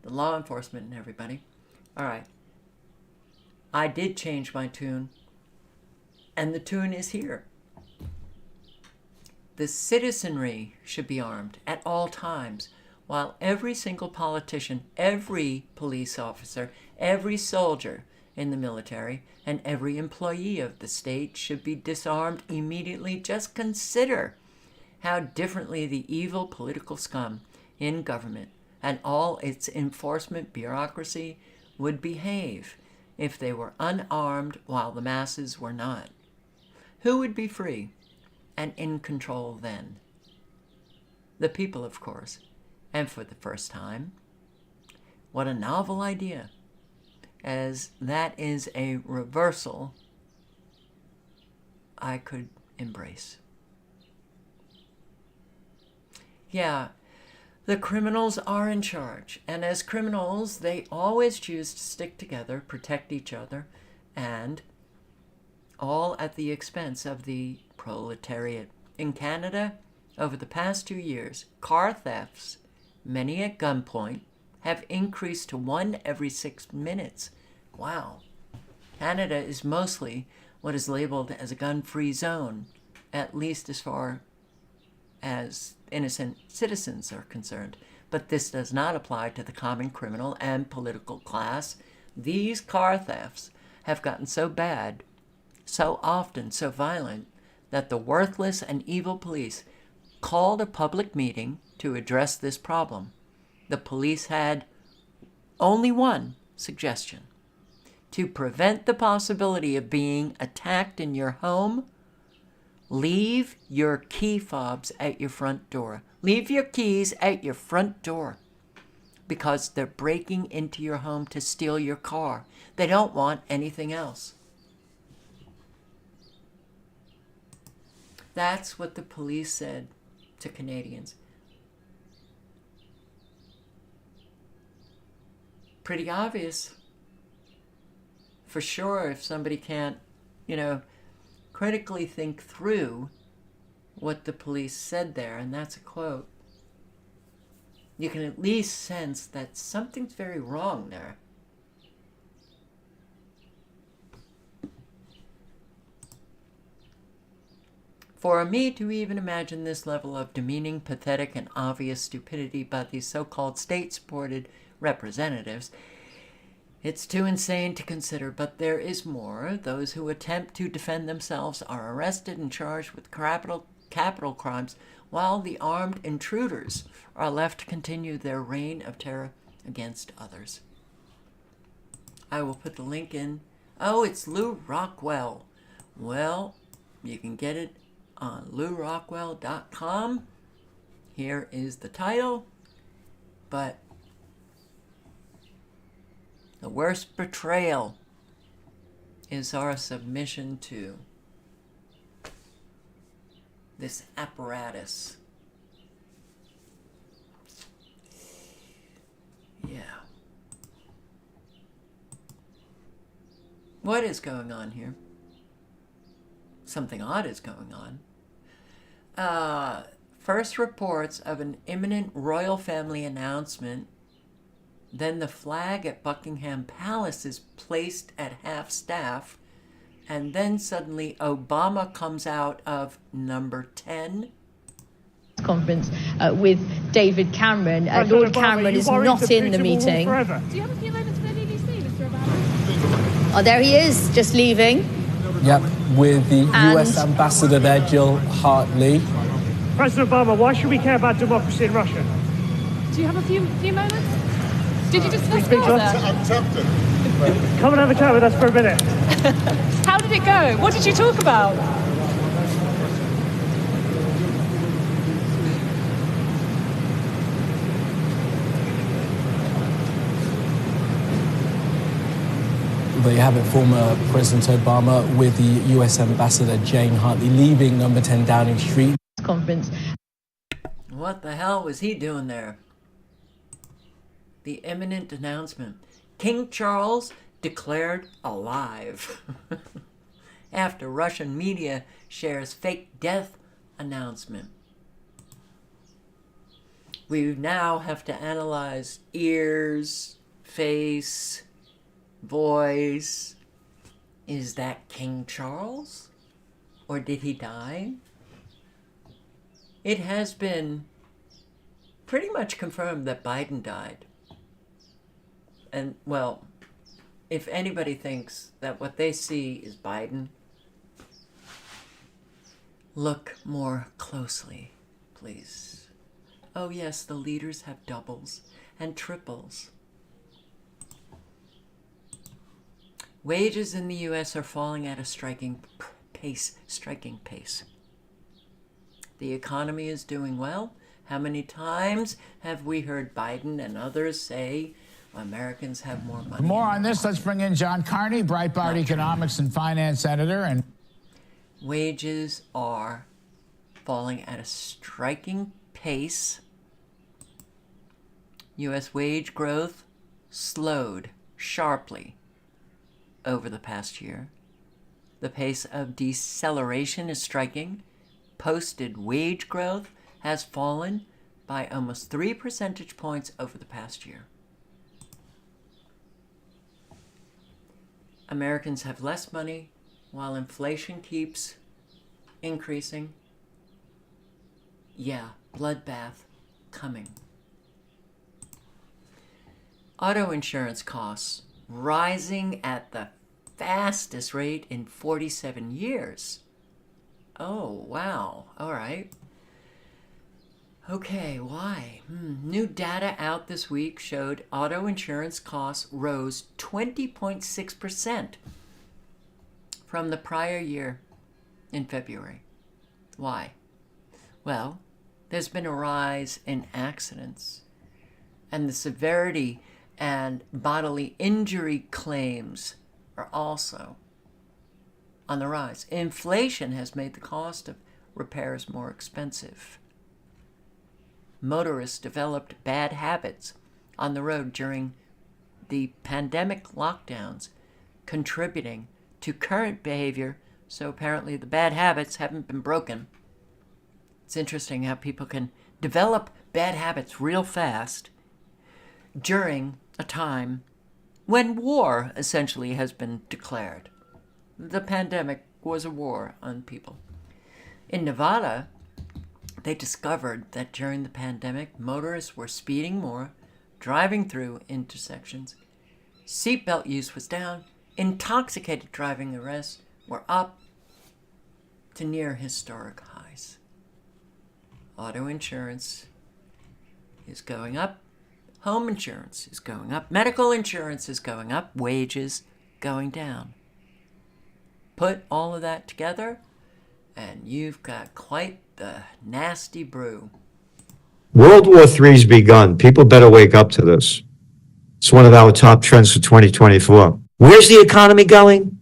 A: the law enforcement and everybody. All right. I did change my tune, and the tune is here. The citizenry should be armed at all times, while every single politician, every police officer, every soldier in the military, and every employee of the state should be disarmed immediately. Just consider how differently the evil political scum in government and all its enforcement bureaucracy would behave if they were unarmed while the masses were not. Who would be free and in control then? The people, of course. And for the first time, what a novel idea, as that is a reversal I could embrace. Yeah, the criminals are in charge, and as criminals, they always choose to stick together, protect each other, and all at the expense of the proletariat. In Canada, over the past 2 years, car thefts, many at gunpoint, have increased to 1 every 6 minutes. Wow. Canada is mostly what is labeled as a gun-free zone, at least as far as innocent citizens are concerned. But this does not apply to the common criminal and political class. These car thefts have gotten so bad, so often, so violent, that the worthless and evil police called a public meeting to address this problem. The police had only one suggestion: to prevent the possibility of being attacked in your home, leave your key fobs at your front door. Leave your keys at your front door, because they're breaking into your home to steal your car. They don't want anything else. That's what the police said to Canadians. Pretty obvious. For sure, if somebody can't, critically think through what the police said there, and that's a quote, you can at least sense that something's very wrong there. For me to even imagine this level of demeaning, pathetic, and obvious stupidity by these so-called state-supported representatives, it's too insane to consider. But there is more. Those who attempt to defend themselves are arrested and charged with capital crimes, while the armed intruders are left to continue their reign of terror against others. I will put the link in. Oh, it's Lou Rockwell. Well, you can get it on LouRockwell.com. Here is the title. But the worst betrayal is our submission to this apparatus. Yeah. What is going on here? Something odd is going on. First reports of an imminent royal family announcement. Then the flag at Buckingham Palace is placed at half-staff. And then suddenly Obama comes out of number 10.
O: Conference with David Cameron. Lord Cameron is not in the meeting.
P: Do you have a few moments for the BBC, Mr. Obama?
O: Oh, there he is, just leaving.
Q: Yep, with the US ambassador there, Jill Hartley.
P: President Obama, why should we care about democracy in Russia? Do you have a few moments? Did you discuss
R: Speak to
P: that?
R: us? I'm tempted. Come and have a chat with us for a minute.
P: How did it go? What did you talk about?
Q: There you have it, former President Obama with the US Ambassador Jane Hartley leaving number 10 Downing Street.
O: Conference.
A: What the hell was he doing there? The imminent announcement. King Charles declared alive. After Russian media shares fake death announcement. We now have to analyze ears, face, voice. Is that King Charles? Or did he die? It has been pretty much confirmed that Biden died. And, well, if anybody thinks that what they see is Biden, look more closely, please. Oh yes, the leaders have doubles and triples. Wages in the U.S. are falling at a striking pace. The economy is doing well. How many times have we heard Biden and others say Americans have more money?
S: For more on this, let's bring in John Carney, Breitbart economics and finance editor. And
A: wages are falling at a striking pace. U.S. wage growth slowed sharply over the past year. The pace of deceleration is striking. Posted wage growth has fallen by almost 3 percentage points over the past year. Americans have less money while inflation keeps increasing. Yeah, bloodbath coming. Auto insurance costs rising at the fastest rate in 47 years. Oh, wow. All right. Okay, why? New data out this week showed auto insurance costs rose 20.6% from the prior year in February. Why? Well, there's been a rise in accidents, and the severity and bodily injury claims are also on the rise. Inflation has made the cost of repairs more expensive. Motorists developed bad habits on the road during the pandemic lockdowns, contributing to current behavior, so apparently the bad habits haven't been broken. It's interesting how people can develop bad habits real fast during a time when war essentially has been declared. The pandemic was a war on people. In Nevada, they discovered that during the pandemic, motorists were speeding more, driving through intersections. Seatbelt use was down. Intoxicated driving arrests were up to near historic highs. Auto insurance is going up. Home insurance is going up. Medical insurance is going up. Wages going down. Put all of that together, and you've got quite the nasty brew.
T: World War III's begun. People better wake up to this. It's one of our top trends for 2024. Where's the economy going?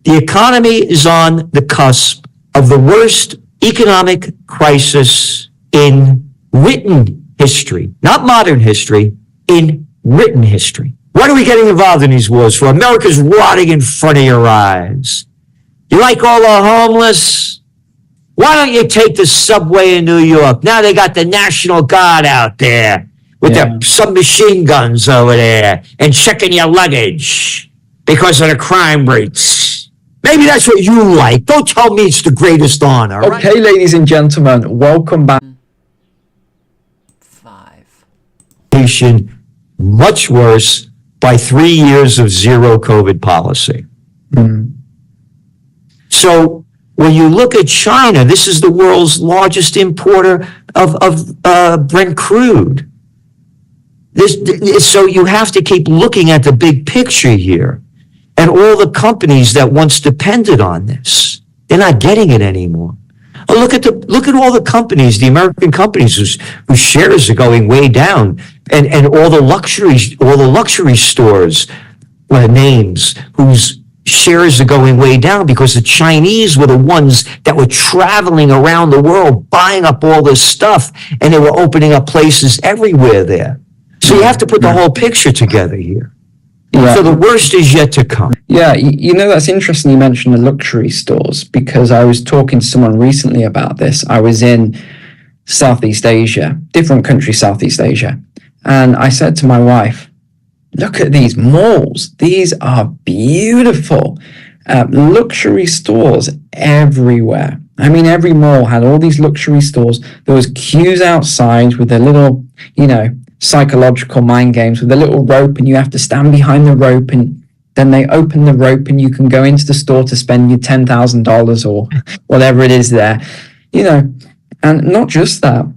T: The economy is on the cusp of the worst economic crisis in written history, not modern history, in written history. What are we getting involved in these wars for? America's rotting in front of your eyes. You like all the homeless? Why don't you take the subway in New York? Now they got the National Guard out there with their submachine guns over there and checking your luggage because of the crime rates. Maybe that's what you like. Don't tell me it's the greatest honor.
Q: Okay, right? Ladies and gentlemen, welcome back.
A: 5.
T: Much worse by 3 years of zero COVID policy. So when you look at China, this is the world's largest importer of Brent crude. So you have to keep looking at the big picture here. And all the companies that once depended on this, they're not getting it anymore. Oh, look at all the companies, the American companies whose shares are going way down, and all the luxury stores, names whose shares are going way down because the Chinese were the ones that were traveling around the world buying up all this stuff, and they were opening up places everywhere there. So you have to put the whole picture together here.
U: Yeah.
T: So the worst is yet to come.
U: Yeah, you know, that's interesting you mentioned the luxury stores, because I was talking to someone recently about this. I was in Southeast Asia, different country, Southeast Asia. And I said to my wife, look at these malls. These are beautiful. Luxury stores everywhere. I mean, every mall had all these luxury stores. There was queues outside with a little, psychological mind games with a little rope, and you have to stand behind the rope, and then they open the rope and you can go into the store to spend your $10,000 or whatever it is there, and not just that,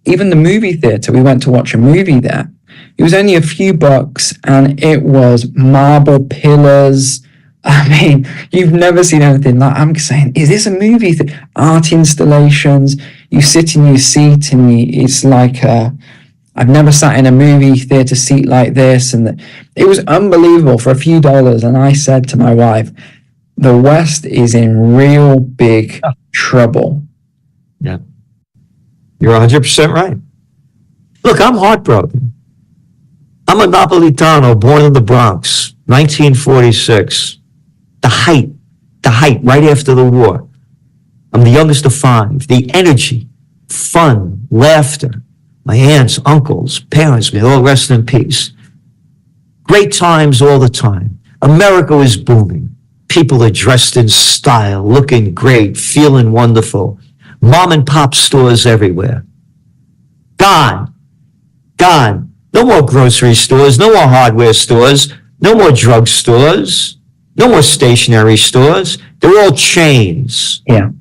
U: even the movie theater, we went to watch a movie there. It was only a few bucks and it was marble pillars. I mean, you've never seen anything like, I'm saying, is this a movie? Art installations, you sit in your seat and it's like, I've never sat in a movie theater seat like this. And it was unbelievable for a few dollars. And I said to my wife, the West is in real big trouble.
T: Yeah. You're 100% right. Look, I'm heartbroken. I'm a Napolitano born in the Bronx, 1946. The height, right after the war. I'm the youngest of five. The energy, fun, laughter. My aunts, uncles, parents, may all rest in peace. Great times all the time. America is booming. People are dressed in style, looking great, feeling wonderful. Mom and pop stores everywhere. Gone. No more grocery stores, no more hardware stores, no more drug stores, no more stationery stores. They're all chains.
U: Yeah.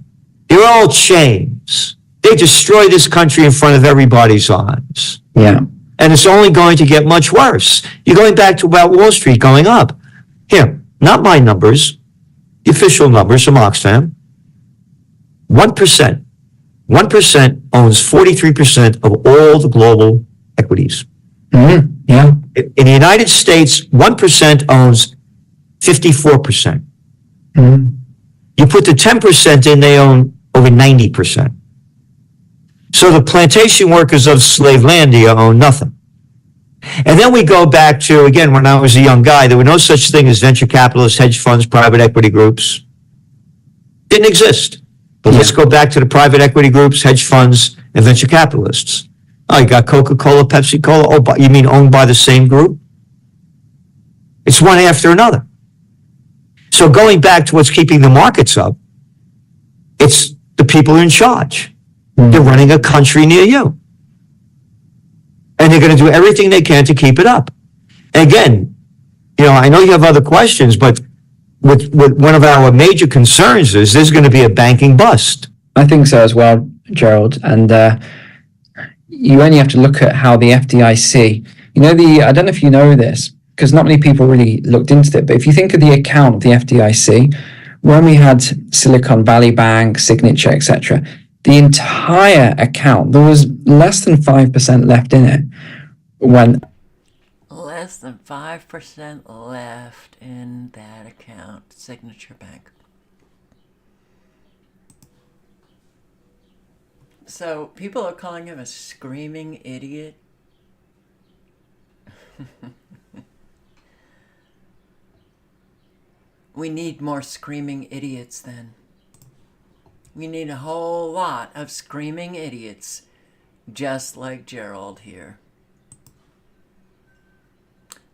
T: They're all chains. They destroy this country in front of everybody's eyes.
U: Yeah.
T: And it's only going to get much worse. You're going back to about Wall Street going up. Here, not my numbers, the official numbers from Oxfam. 1% owns 43% of all the global equities.
U: Mm-hmm. Yeah.
T: In the United States, 1% owns 54%.
U: Mm-hmm.
T: You put the 10% in, they own over 90%. So the plantation workers of Slavelandia own nothing. And then we go back to, again, when I was a young guy, there were no such thing as venture capitalists, hedge funds, private equity groups. Didn't exist. But let's go back to the private equity groups, hedge funds, and venture capitalists. Oh, you got Coca-Cola, Pepsi-Cola. Oh, you mean owned by the same group? It's one after another. So going back to what's keeping the markets up, it's the people in charge. They're running a country near you. And they're going to do everything they can to keep it up. And again, I know you have other questions, but what one of our major concerns is there's going to be a banking bust.
U: I think so as well, Gerald. And you only have to look at how the FDIC, I don't know if you know this, because not many people really looked into it, but if you think of the account of the FDIC, when we had Silicon Valley Bank, Signature, etc., the entire account, there was less than 5% left in it when...
A: Less than 5% left in that account, Signature Bank. So people are calling him a screaming idiot. We need more screaming idiots then. We need a whole lot of screaming idiots, just like Gerald here.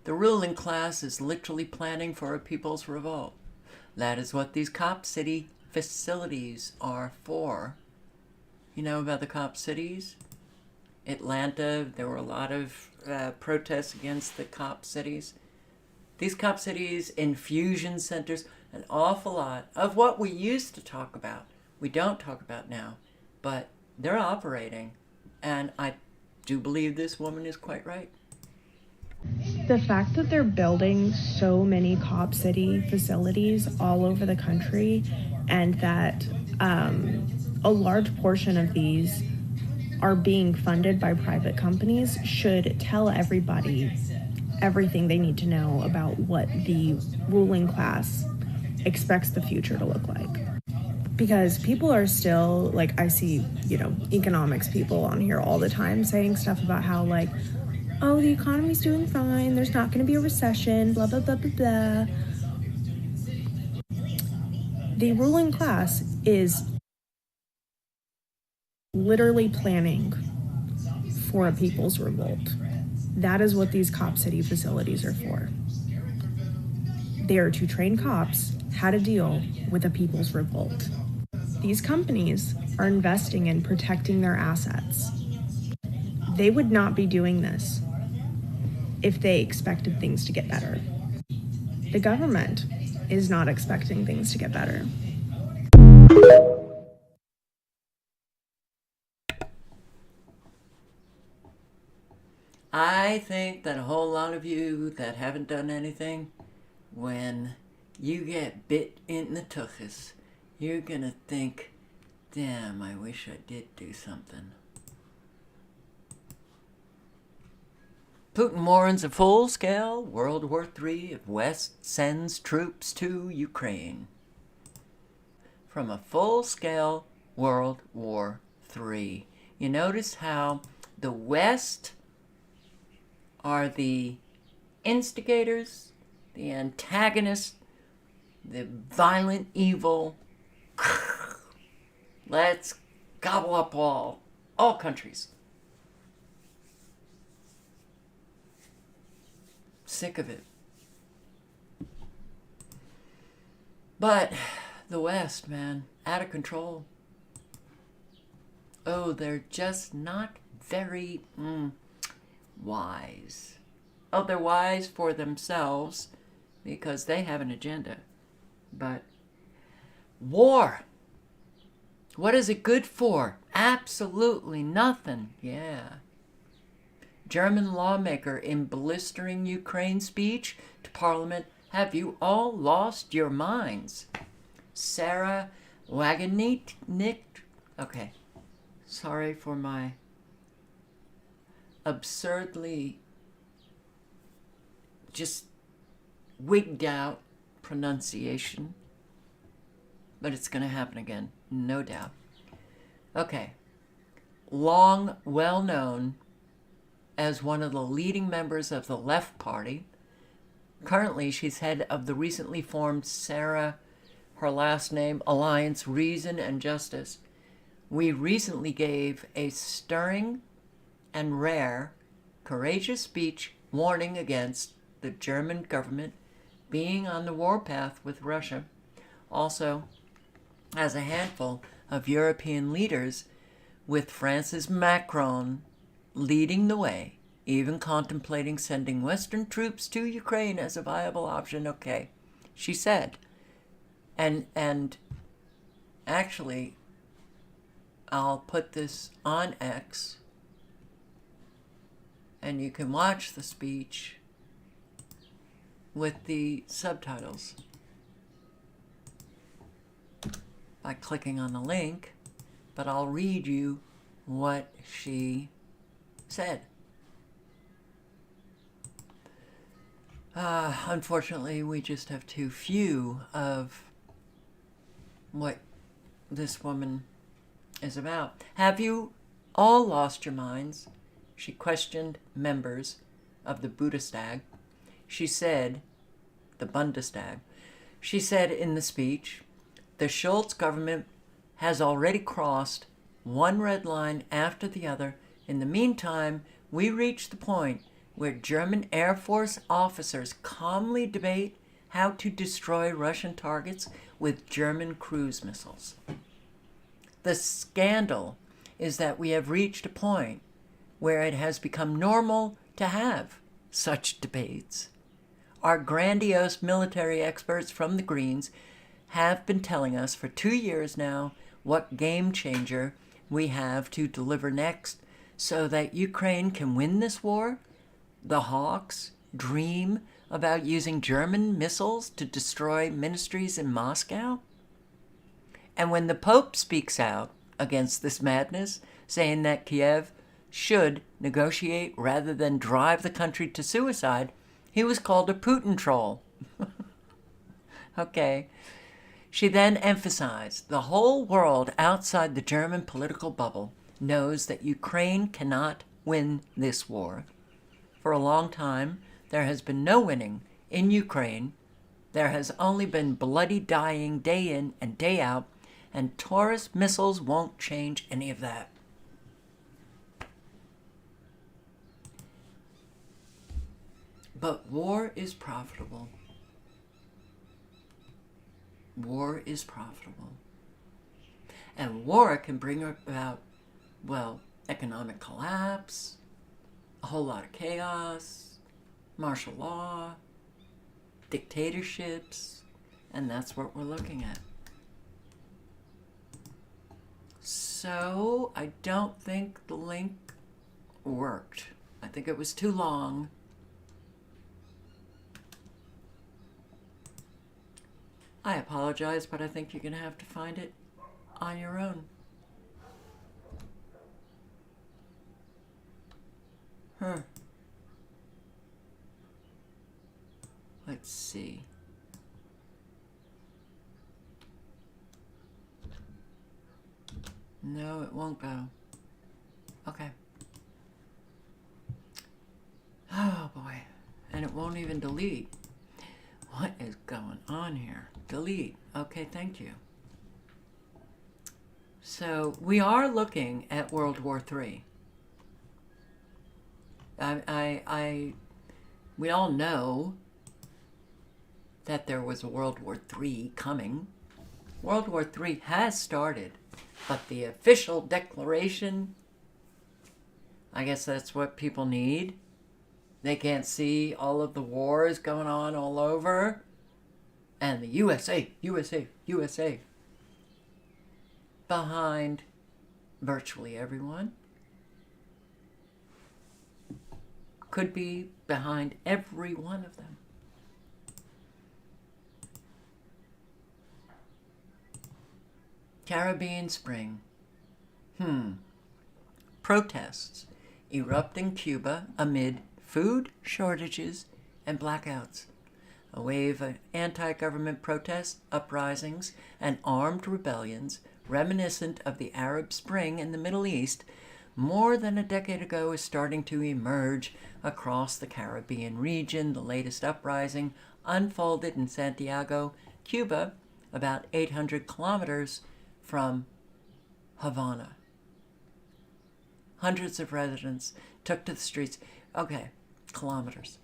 A: The ruling class is literally planning for a people's revolt. That is what these cop city facilities are for. You know about the cop cities? Atlanta, there were a lot of protests against the cop cities. These cop cities, infusion centers, an awful lot of what we used to talk about. We don't talk about now, but they're operating. And I do believe this woman is quite right.
B: The fact that they're building so many Cop City facilities all over the country, and that a large portion of these are being funded by private companies, should tell everybody everything they need to know about what the ruling class expects the future to look like. Because people are still, like, I see, economics people on here all the time saying stuff about how, like, oh, the economy's doing fine, there's not going to be a recession, blah, blah, blah, blah, blah. The ruling class is literally planning for a people's revolt. That is what these Cop City facilities are for. They are to train cops how to deal with a people's revolt. These companies are investing in protecting their assets. They would not be doing this if they expected things to get better. The government is not expecting things to get better.
A: I think that a whole lot of you that haven't done anything, when you get bit in the tuchus, you're gonna think, damn, I wish I did do something. Putin warns a full-scale World War III if West sends troops to Ukraine. From a full-scale World War III. You notice how the West are the instigators, the antagonists, the violent evil. Let's gobble up all countries. Sick of it. But the West, man, out of control. Oh, they're just not very wise. Oh, they're wise for themselves because they have an agenda. But war, what is it good for? Absolutely nothing. Yeah. German lawmaker in blistering Ukraine speech to parliament. Have you all lost your minds? Sarah Wagenknecht. Okay. Sorry for my absurdly just wigged out pronunciation. But it's going to happen again, no doubt. Okay. Long well known as one of the leading members of the Left Party. Currently, she's head of the recently formed her last name, Alliance Reason and Justice. We recently gave a stirring and rare, courageous speech warning against the German government being on the warpath with Russia. Also, as a handful of European leaders, with France's Macron leading the way, even contemplating sending Western troops to Ukraine as a viable option. Okay, she said. And actually, I'll put this on X, and you can watch the speech with the subtitles by clicking on the link, but I'll read you what she said. Unfortunately, we just have too few of what this woman is about. Have you all lost your minds? She questioned members of the Bundestag. She said, the Bundestag. She said in the speech, the Schultz government has already crossed one red line after the other. In the meantime, we reached the point where German Air Force officers calmly debate how to destroy Russian targets with German cruise missiles. The scandal is that we have reached a point where it has become normal to have such debates. Our grandiose military experts from the Greens have been telling us for 2 years now what game changer we have to deliver next so that Ukraine can win this war. The Hawks dream about using German missiles to destroy ministries in Moscow? And when the Pope speaks out against this madness, saying that Kiev should negotiate rather than drive the country to suicide, he was called a Putin troll. Okay. She then emphasized the whole world outside the German political bubble knows that Ukraine cannot win this war. For a long time, there has been no winning in Ukraine. There has only been bloody dying day in and day out, and Taurus missiles won't change any of that. But war is profitable. War is profitable. And war can bring about, well, economic collapse, a whole lot of chaos, martial law, dictatorships, and that's what we're looking at. So, I don't think the link worked. I think it was too long. I apologize, but I think you're going to have to find it on your own. Let's see. No, it won't go. Okay. Oh boy. And it won't even delete. What is going on here? Delete. Okay, thank you. So we are looking at World War III. We all know that there was a World War III coming. World War III has started, but the official declaration, I guess that's what people need. They can't see all of the wars going on all over. And the USA behind virtually everyone. Could be behind every one of them. Caribbean Spring. Protests erupt in Cuba amid food shortages and blackouts. A wave of anti-government protests, uprisings, and armed rebellions reminiscent of the Arab Spring in the Middle East more than a decade ago is starting to emerge across the Caribbean region. The latest uprising unfolded in Santiago, Cuba, about 800 kilometers from Havana. Hundreds of residents took to the streets. Okay, kilometers.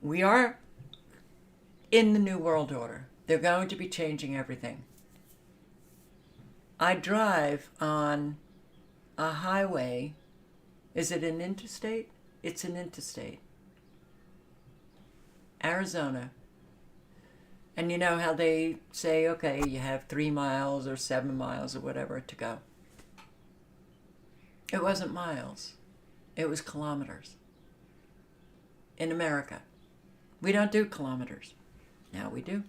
A: We are in the New World Order. They're going to be changing everything. I drive on a highway. Is it an interstate? It's an interstate. Arizona. And you know how they say, okay, you have 3 miles or 7 miles or whatever to go. It wasn't miles. It was kilometers. In America. We don't do kilometers. Now we do.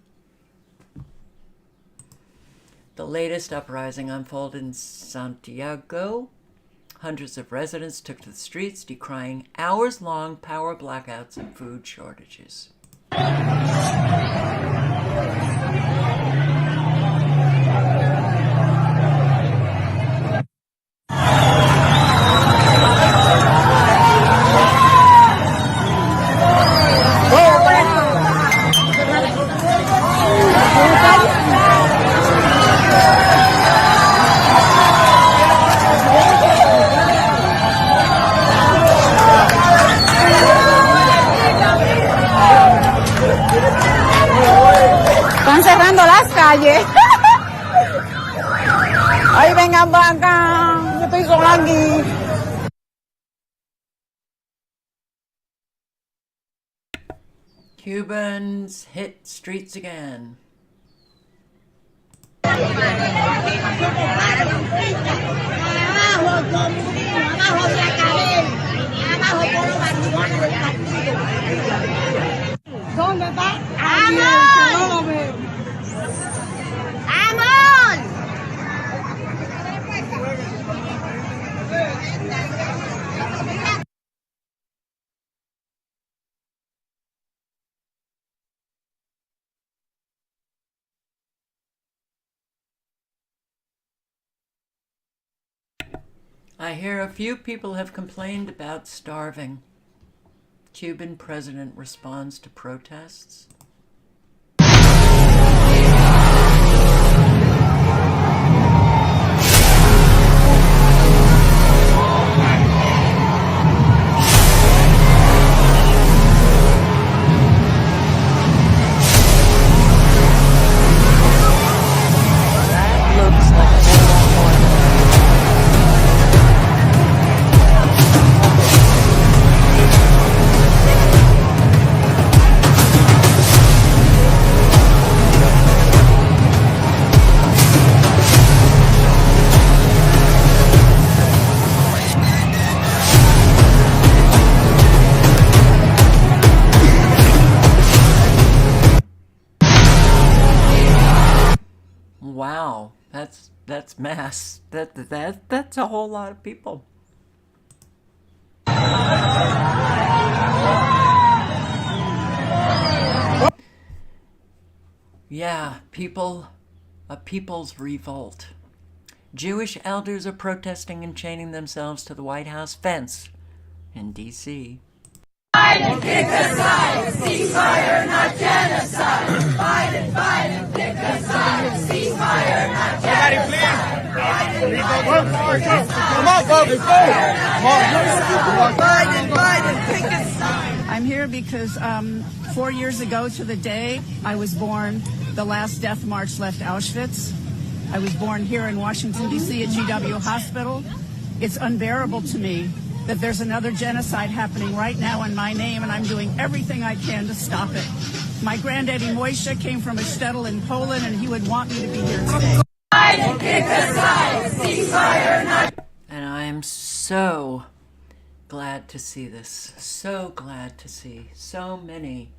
A: The latest uprising unfolded in Santiago. Hundreds of residents took to the streets, decrying hours-long power blackouts and food shortages.
C: Están cerrando las calles. Ay, vengan para acá. Yo estoy sola aquí.
A: Cubans hit streets again.
C: Abajo, ¿Dónde está? ¡Amor! No lo veo. ¡Amor!
A: I hear a few people have complained about starving. Cuban president responds to protests. Wow, that's mass. That's a whole lot of people. Yeah, a people's revolt. Jewish elders are protesting and chaining themselves to the White House fence in D.C.
C: Biden, pick a side. Ceasefire, not genocide. Biden, Biden, pick a side. Ceasefire, not genocide.
D: Come on, folks.
C: Biden, Biden, pick a side. I'm here because 4 years ago to the day I was born, the last death march left Auschwitz. I was born here in Washington, D.C. at GW Hospital. It's unbearable to me that there's another genocide happening right now in my name, and I'm doing everything I can to stop it. My granddaddy Moishe came from a shtetl in Poland, and he would want me to be here today. Biden, pick a side. Ceasefire, not...
A: And I am so glad to see this. So glad to see so many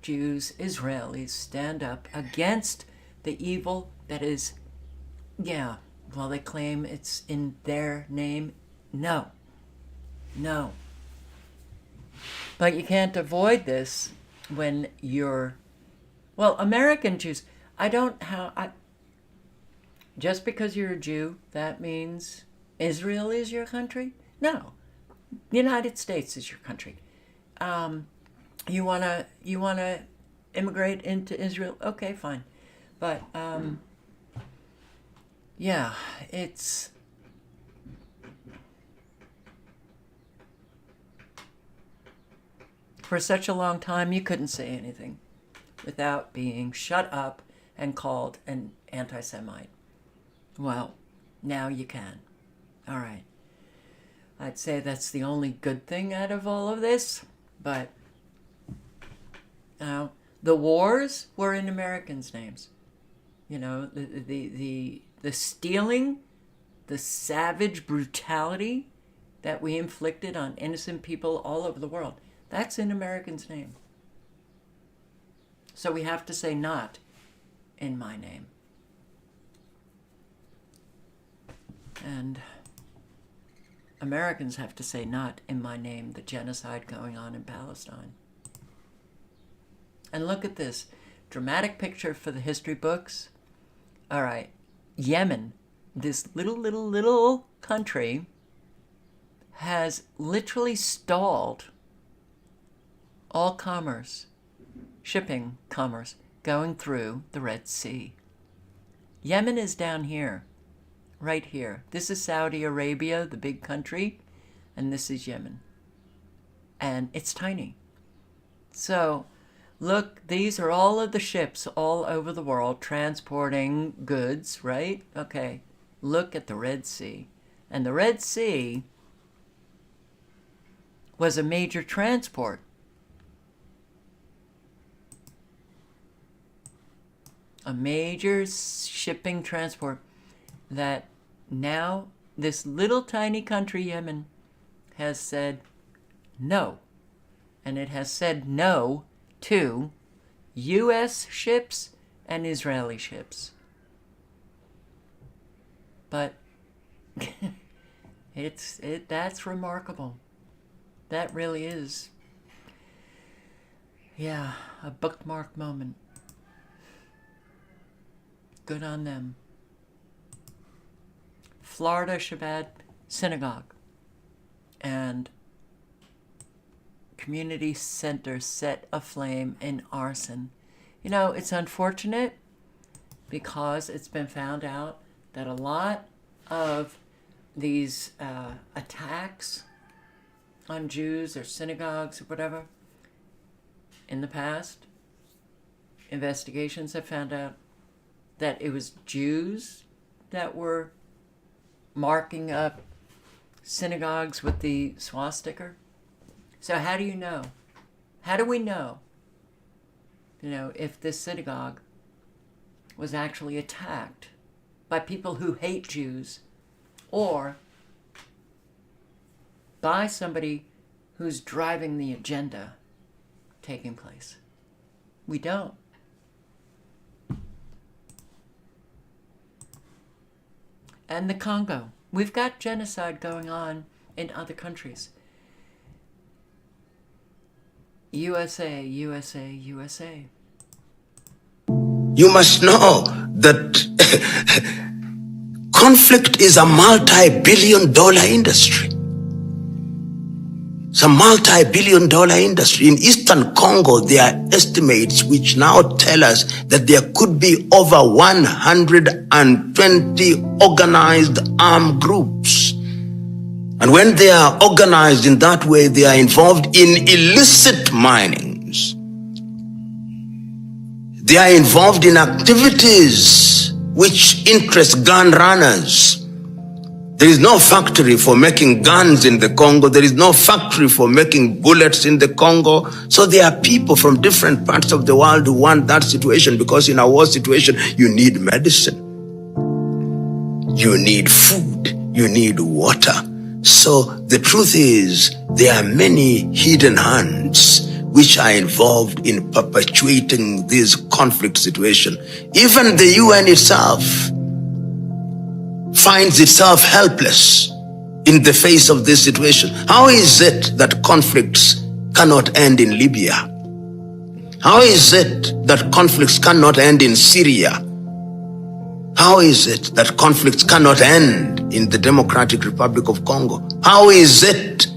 A: Jews, Israelis stand up against the evil that is, well, they claim it's in their name. No. But you can't avoid this when you're, well, American Jews. Just because you're a Jew, that means Israel is your country? No. The United States is your country. You wanna immigrate into Israel? Okay, fine. But it's for such a long time you couldn't say anything without being shut up and called an anti-Semite. Well, now you can. All right. I'd say that's the only good thing out of all of this, but the wars were in Americans' names. You know, the stealing, the savage brutality that we inflicted on innocent people all over the world, that's in Americans' name. So we have to say not in my name. And Americans have to say not in my name the genocide going on in Palestine. And look at this dramatic picture for the history books. All right, Yemen, this little country, has literally stalled all commerce, shipping commerce, going through the Red Sea. Yemen is down here, right here. This is Saudi Arabia, the big country, and this is Yemen. And it's tiny. So, look, these are all of the ships all over the world transporting goods, right? Okay, look at the Red Sea. And the Red Sea was a major transport. A major shipping transport that now this little tiny country, Yemen, has said, no, and it has said no to U.S. ships and Israeli ships. But that's remarkable. That really is, yeah, a bookmark moment. Good on them. Florida Shabbat Synagogue and community center set aflame in arson. You know, it's unfortunate because it's been found out that a lot of these attacks on Jews or synagogues or whatever in the past, investigations have found out that it was Jews that were marking up synagogues with the swastika. So how do you know? How do we know, if this synagogue was actually attacked by people who hate Jews or by somebody who's driving the agenda taking place? We don't. And the Congo. We've got genocide going on in other countries. USA, USA, USA.
D: You must know that conflict is a multi-billion-dollar industry. It's a multi-billion-dollar industry. In Eastern Congo, there are estimates which now tell us that there could be over 120 organized armed groups. And when they are organized in that way, they are involved in illicit minings. They are involved in activities which interest gun runners. There is no factory for making guns in the Congo. There is no factory for making bullets in the Congo. So there are people from different parts of the world who want that situation, because in a war situation, you need medicine. You need food. You need water. So the truth is, there are many hidden hands which are involved in perpetuating this conflict situation. Even the UN itself finds itself helpless in the face of this situation. How is it that conflicts cannot end in Libya? How is it that conflicts cannot end in Syria? How is it that conflicts cannot end in the Democratic Republic of Congo? How is it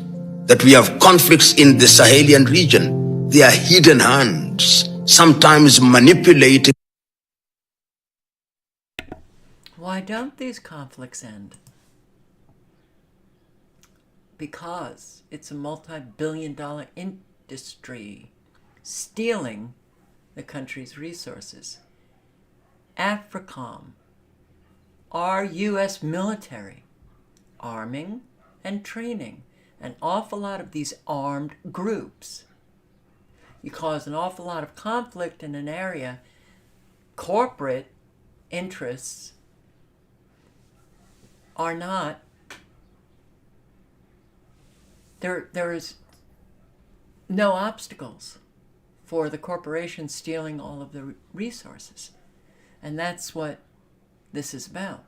D: that we have conflicts in the Sahelian region? They are hidden hands, sometimes manipulated.
A: Why don't these conflicts end? Because it's a multi-billion-dollar industry stealing the country's resources. AFRICOM, our U.S. military, arming and training an awful lot of these armed groups. You cause an awful lot of conflict in an area. Corporate interests are not, there is no obstacles for the corporation stealing all of the resources. And that's what this is about.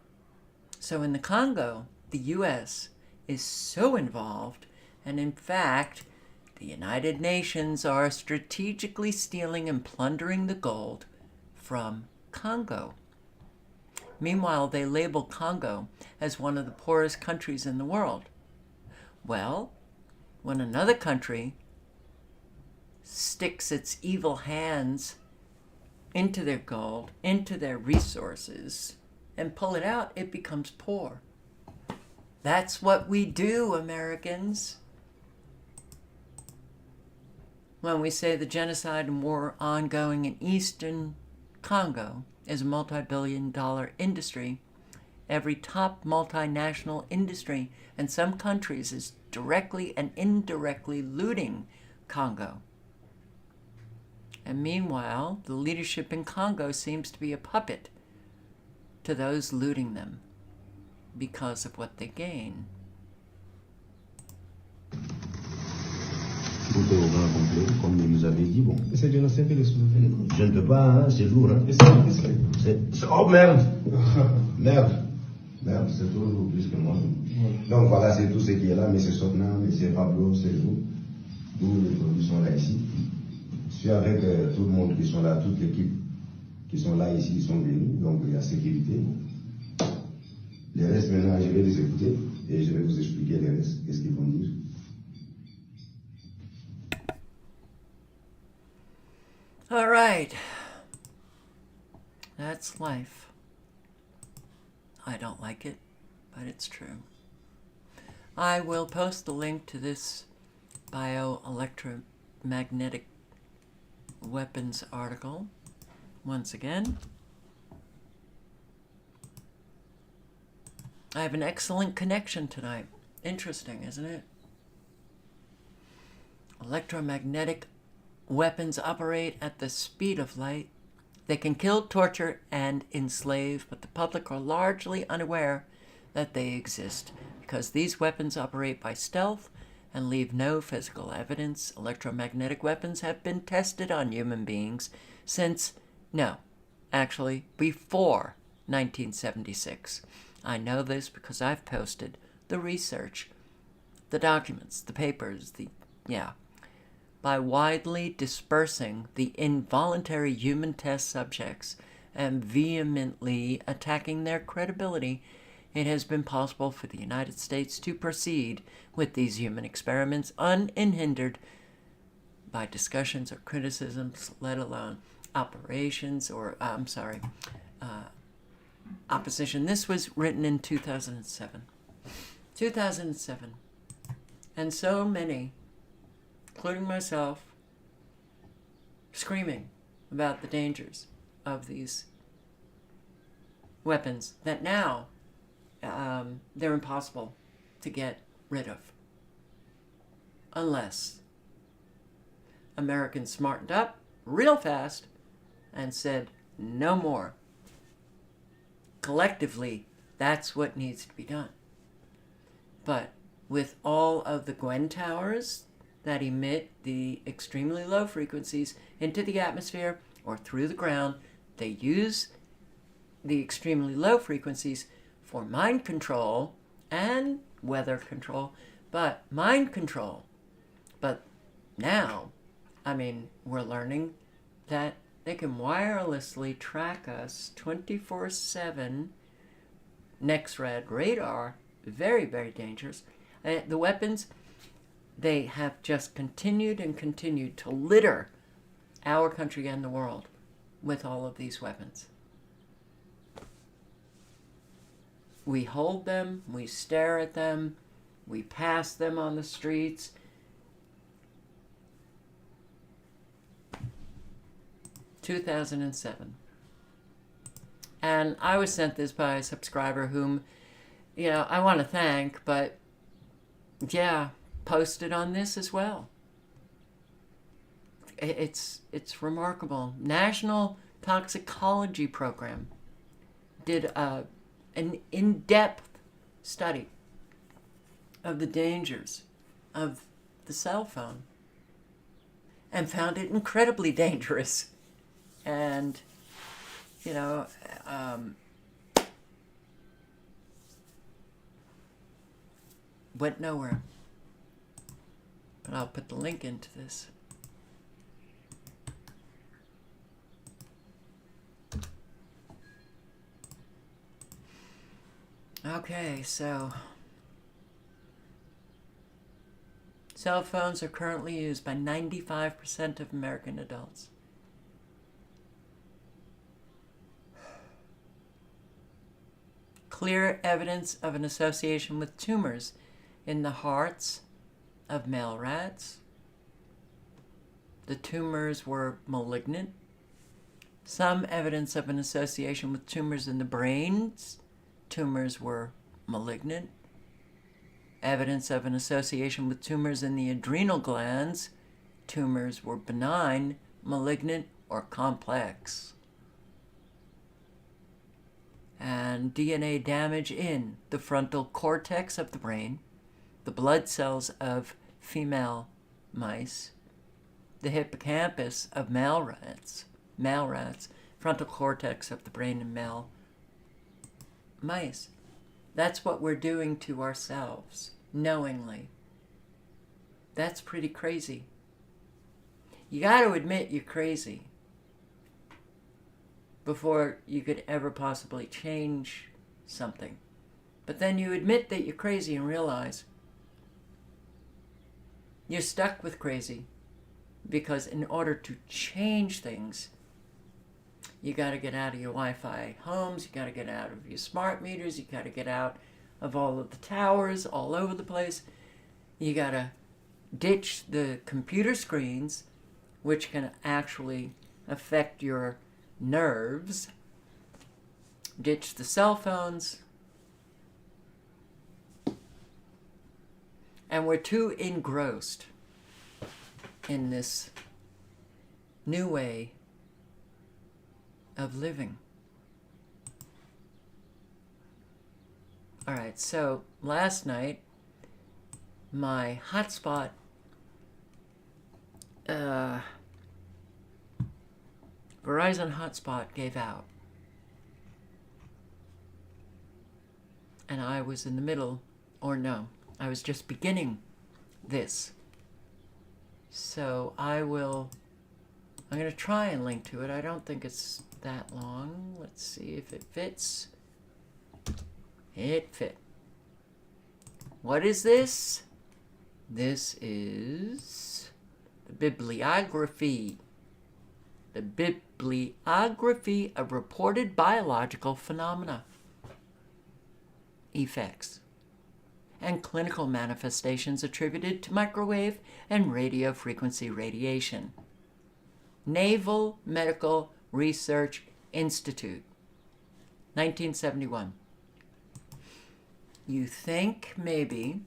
A: So in the Congo, the U.S. is so involved, and in fact, the United Nations are strategically stealing and plundering the gold from Congo. Meanwhile, they label Congo as one of the poorest countries in the world. Well, when another country sticks its evil hands into their gold, into their resources, and pull it out, it becomes poor. That's what we do, Americans. When we say the genocide and war ongoing in Eastern Congo is a multi-billion-dollar industry, every top multinational industry in some countries is directly and indirectly looting Congo. And meanwhile, the leadership in Congo seems to be a puppet to those looting them because of what they gain.
E: dit bon. Essaye de lancer un peu les souvenirs. Je ne peux pas, hein, c'est lourd. Hein. Oh merde. Merde. Merde, c'est toujours plus que moi. Donc voilà, c'est tout ce qui est là, mais c'est Sotna, mais c'est Pablo, c'est vous. Tous les produits sont là ici. Je suis avec tout le monde qui sont là, toute l'équipe qui sont là ici, ils sont venus, donc il y a sécurité. Les restes maintenant, je vais les écouter et je vais vous expliquer les restes, qu'est-ce qu'ils vont dire.
A: All right. That's life. I don't like it, but it's true. I will post the link to this bioelectromagnetic weapons article once again. I have an excellent connection tonight. Interesting, isn't it? Electromagnetic weapons operate at the speed of light. They can kill, torture, and enslave, but the public are largely unaware that they exist because these weapons operate by stealth and leave no physical evidence. Electromagnetic weapons have been tested on human beings since, before 1976. I know this because I've posted the research, the documents, the papers, by widely dispersing the involuntary human test subjects and vehemently attacking their credibility, it has been possible for the United States to proceed with these human experiments unhindered by discussions or criticisms, let alone opposition. This was written in 2007. 2007. And so many, including myself, screaming about the dangers of these weapons that now they're impossible to get rid of unless Americans smartened up real fast and said no more. Collectively, that's what needs to be done. But with all of the Gwen towers that emit the extremely low frequencies into the atmosphere or through the ground, they use the extremely low frequencies for mind control and weather control, but mind control. But now, we're learning that they can wirelessly track us 24/7. Next-rad radar, very, very dangerous. The weapons, they have just continued and continued to litter our country and the world with all of these weapons. We hold them, we stare at them, we pass them on the streets. (2007). And I was sent this by a subscriber whom, I want to thank, but posted on this as well. It's remarkable. National Toxicology Program did an in-depth study of the dangers of the cell phone and found it incredibly dangerous. And, went nowhere. But I'll put the link into this. Okay, so cell phones are currently used by 95% of American adults. Clear evidence of an association with tumors in the hearts of male rats. The tumors were malignant. Some evidence of an association with tumors in the brains. Tumors were malignant. Evidence of an association with tumors in the adrenal glands. Tumors were benign, malignant, or complex. And DNA damage in the frontal cortex of the brain, the blood cells of female mice, the hippocampus of male rats, frontal cortex of the brain in male mice. That's what we're doing to ourselves, knowingly. That's pretty crazy. You got to admit you're crazy before you could ever possibly change something. But then you admit that you're crazy and realize you're stuck with crazy, because in order to change things, you got to get out of your Wi-Fi homes, you got to get out of your smart meters, you got to get out of all of the towers all over the place. You got to ditch the computer screens, which can actually affect your nerves. Ditch the cell phones. And we're too engrossed in this new way of living. All right, so last night, my hotspot Verizon hotspot gave out. And I was in the middle, or no, I was just beginning this. So I'm going to try and link to it. I don't think it's that long. Let's see if it fits. It fit. What is this? This is the bibliography. The bibliography of reported biological phenomena, effects, and clinical manifestations attributed to microwave and radio frequency radiation. Naval Medical Research Institute, 1971. You think maybe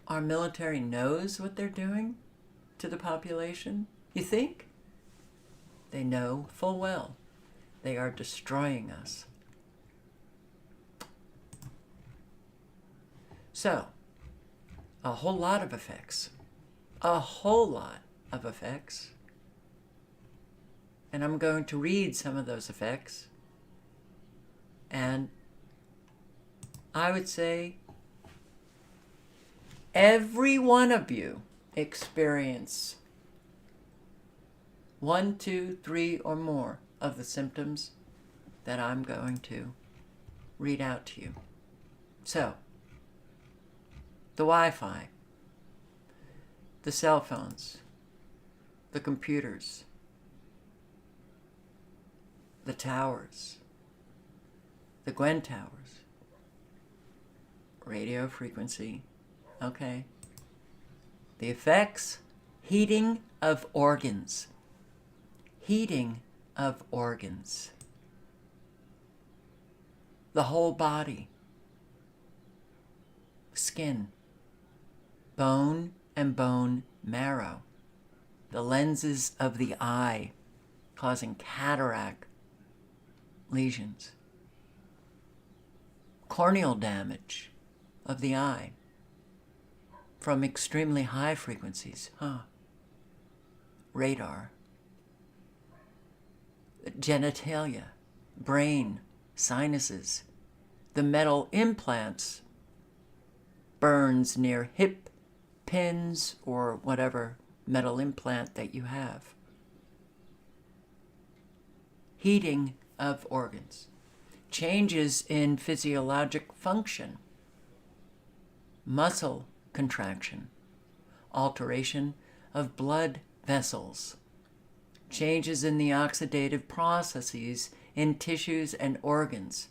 A: our military knows what they're doing to the population? You think? They know full well they are destroying us. So, a whole lot of effects. A whole lot of effects. And I'm going to read some of those effects. And I would say every one of you experience 1, 2, 3, or more of the symptoms that I'm going to read out to you. So, the Wi-Fi, the cell phones, the computers, the towers, the Gwen towers, radio frequency, okay. The effects, heating of organs. Heating of organs. The whole body. Skin. Bone and bone marrow. The lenses of the eye, causing cataract lesions. Corneal damage of the eye from extremely high frequencies. Radar. Genitalia, brain, sinuses, the metal implants, burns near hip pins or whatever metal implant that you have. Heating of organs, changes in physiologic function, muscle contraction, alteration of blood vessels, changes in the oxidative processes in tissues and organs,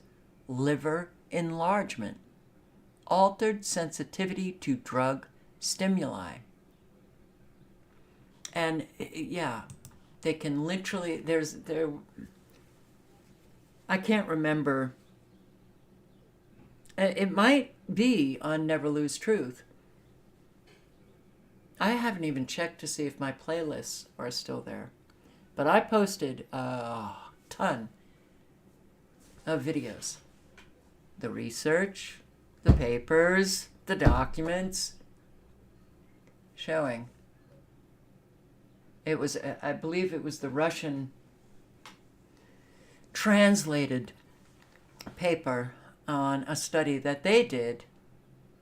A: liver enlargement, altered sensitivity to drug stimuli. And yeah, they can literally, I can't remember, it might be on Never Lose Truth. I haven't even checked to see if my playlists are still there. But I posted a ton of videos. The research, the papers, the documents, showing It was, I believe it was the Russian translated paper on a study that they did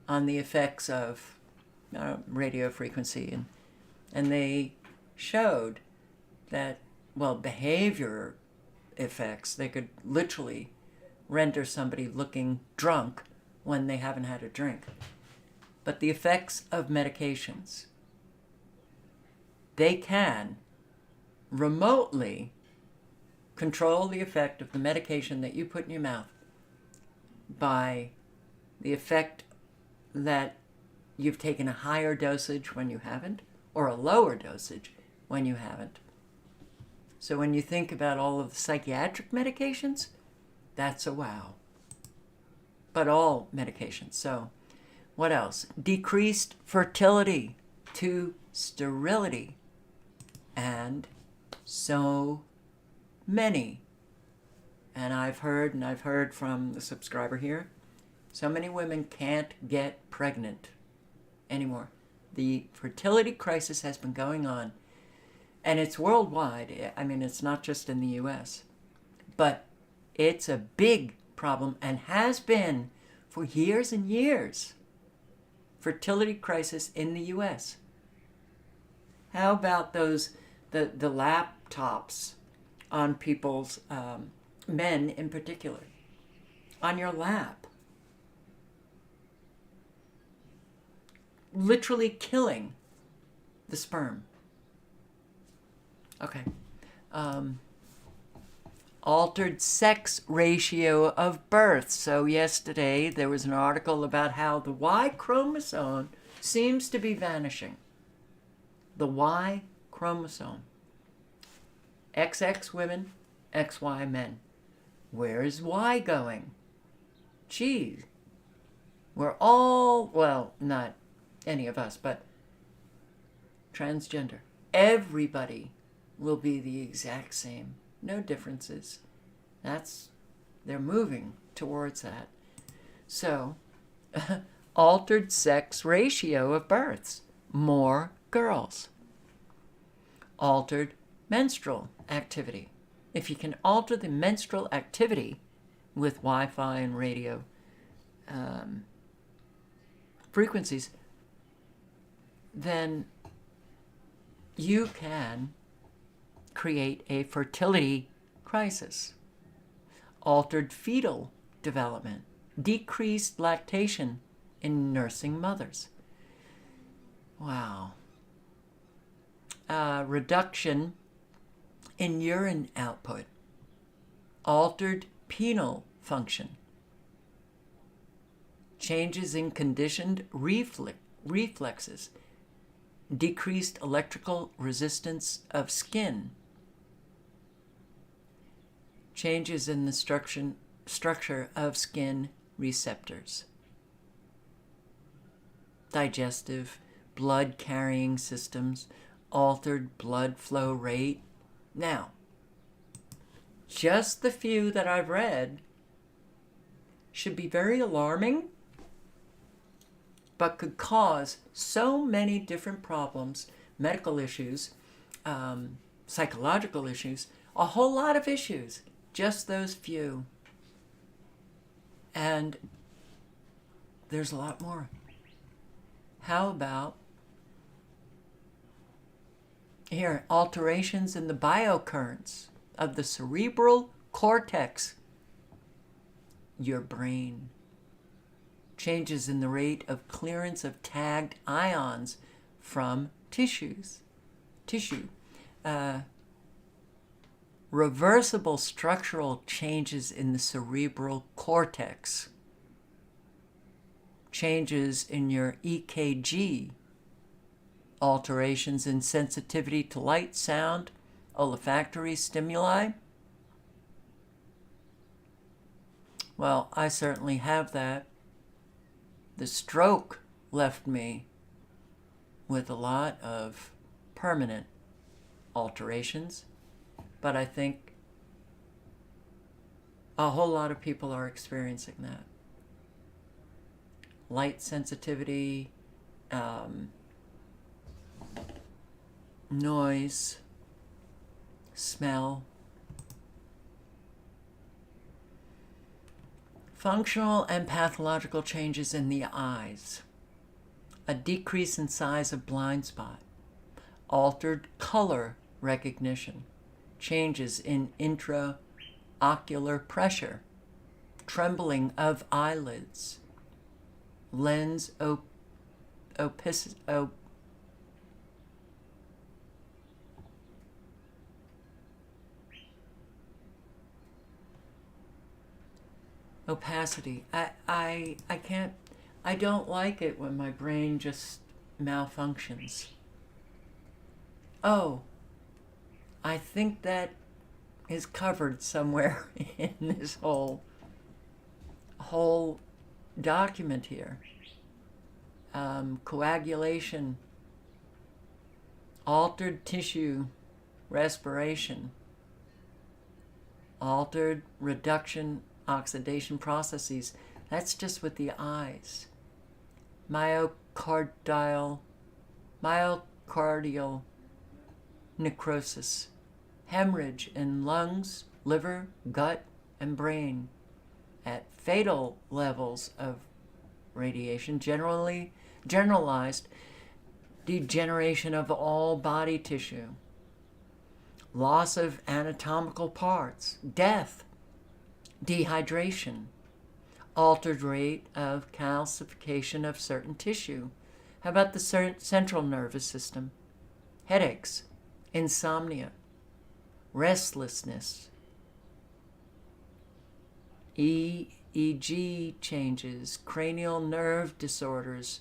A: on the effects of radio frequency, and they showed that, well, behavior effects, they could literally render somebody looking drunk when they haven't had a drink. But the effects of medications, they can remotely control the effect of the medication that you put in your mouth by the effect that you've taken a higher dosage when you haven't, or a lower dosage when you haven't. So when you think about all of the psychiatric medications, that's a wow. But all medications. So what else? Decreased fertility to sterility. And so many. And I've heard from the subscriber here, so many women can't get pregnant anymore. The fertility crisis has been going on, and it's worldwide. I mean, it's not just in the US, but it's a big problem and has been for years and years. Fertility crisis in the US. How about those, the laptops on people's, men in particular, on your lap? Literally killing the sperm. Okay. Altered sex ratio of births. So yesterday there was an article about how the Y chromosome seems to be vanishing. The Y chromosome. XX women, XY men. Where is Y going? Gee, we're all, well, not any of us, but transgender. Everybody will be the exact same. No differences. They're moving towards that. So, altered sex ratio of births. More girls. Altered menstrual activity. If you can alter the menstrual activity with Wi-Fi and radio frequencies, then you can create a fertility crisis. Altered fetal development. Decreased lactation in nursing mothers. Wow. Reduction in urine output. Altered penile function. Changes in conditioned reflexes. Decreased electrical resistance of skin. Changes in the structure of skin receptors. Digestive, blood carrying systems, altered blood flow rate. Now, just the few that I've read should be very alarming, but could cause so many different problems, medical issues, psychological issues, a whole lot of issues, just those few. And there's a lot more. How about here, alterations in the biocurrents of the cerebral cortex, your brain. Changes in the rate of clearance of tagged ions from tissue. Reversible structural changes in the cerebral cortex. Changes in your EKG. Alterations in sensitivity to light, sound, olfactory stimuli. Well, I certainly have that. The stroke left me with a lot of permanent alterations, but I think a whole lot of people are experiencing that. Light sensitivity, noise, smell. Functional and pathological changes in the eyes. A decrease in size of blind spot. Altered color recognition. Changes in intraocular pressure. Trembling of eyelids. Lens opacity. I can't, I don't like it when my brain just malfunctions. Oh, I think that is covered somewhere in this whole document here. Coagulation, altered tissue respiration, altered reduction oxidation processes. That's just with the eyes. Myocardial necrosis, hemorrhage in lungs, liver, gut, and brain at fatal levels of radiation, generalized degeneration of all body tissue, loss of anatomical parts, death, dehydration, altered rate of calcification of certain tissue. How about the central nervous system? Headaches, insomnia, restlessness, EEG changes, cranial nerve disorders,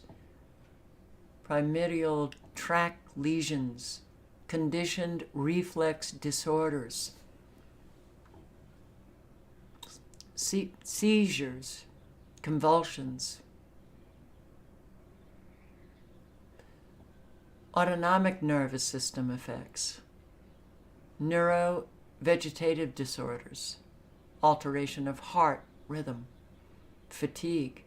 A: pyramidal tract lesions, conditioned reflex disorders, seizures, convulsions, autonomic nervous system effects, neurovegetative disorders, alteration of heart rhythm, fatigue,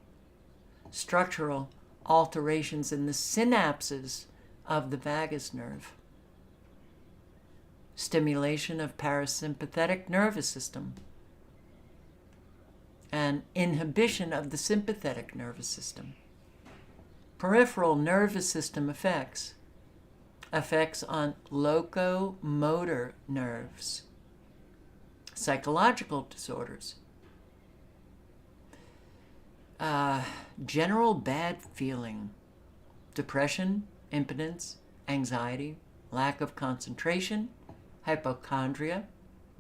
A: structural alterations in the synapses of the vagus nerve, stimulation of parasympathetic nervous system, and inhibition of the sympathetic nervous system. Peripheral nervous system effects on locomotor nerves, psychological disorders, general bad feeling, depression, impotence, anxiety, lack of concentration, hypochondria,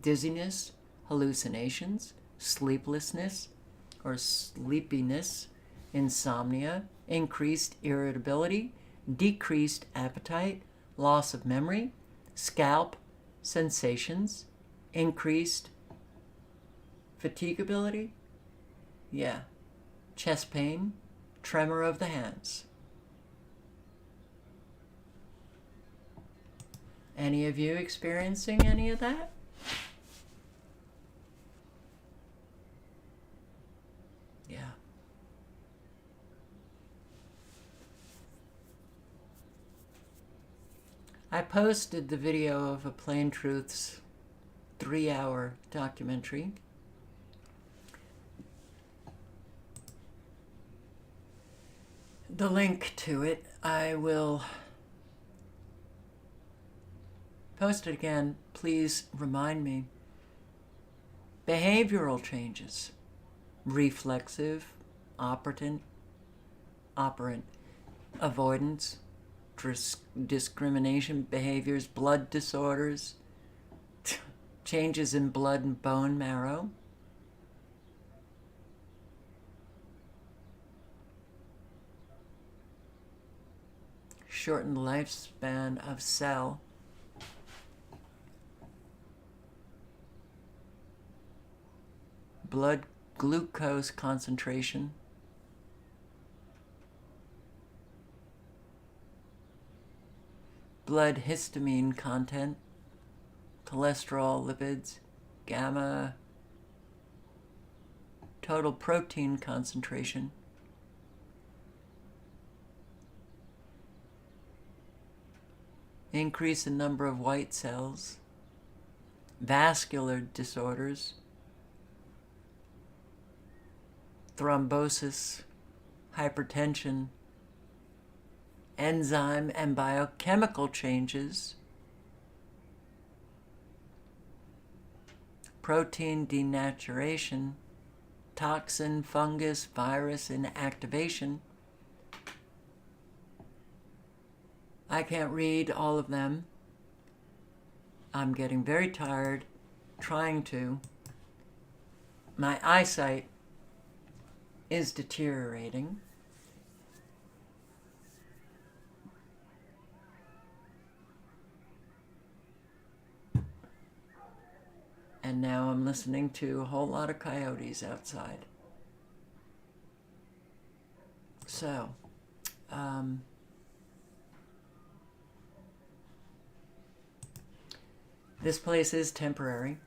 A: dizziness, hallucinations, sleeplessness or sleepiness, insomnia, increased irritability, decreased appetite, loss of memory, scalp sensations, increased fatigability, chest pain, tremor of the hands. Any of you experiencing any of that? Yeah. I posted the video of a Plain Truth's 3-hour documentary. The link to it, I will post it again. Please remind me. Behavioral changes, reflexive, operant, avoidance, discrimination behaviors, blood disorders, changes in blood and bone marrow, shortened lifespan of cell, blood glucose concentration, blood histamine content, cholesterol, lipids, gamma, total protein concentration, increase in number of white cells, vascular disorders, thrombosis, hypertension, enzyme and biochemical changes, protein denaturation, toxin, fungus, virus inactivation. I can't read all of them. I'm getting very tired trying to. My eyesight is deteriorating. And now I'm listening to a whole lot of coyotes outside. So, this place is temporary.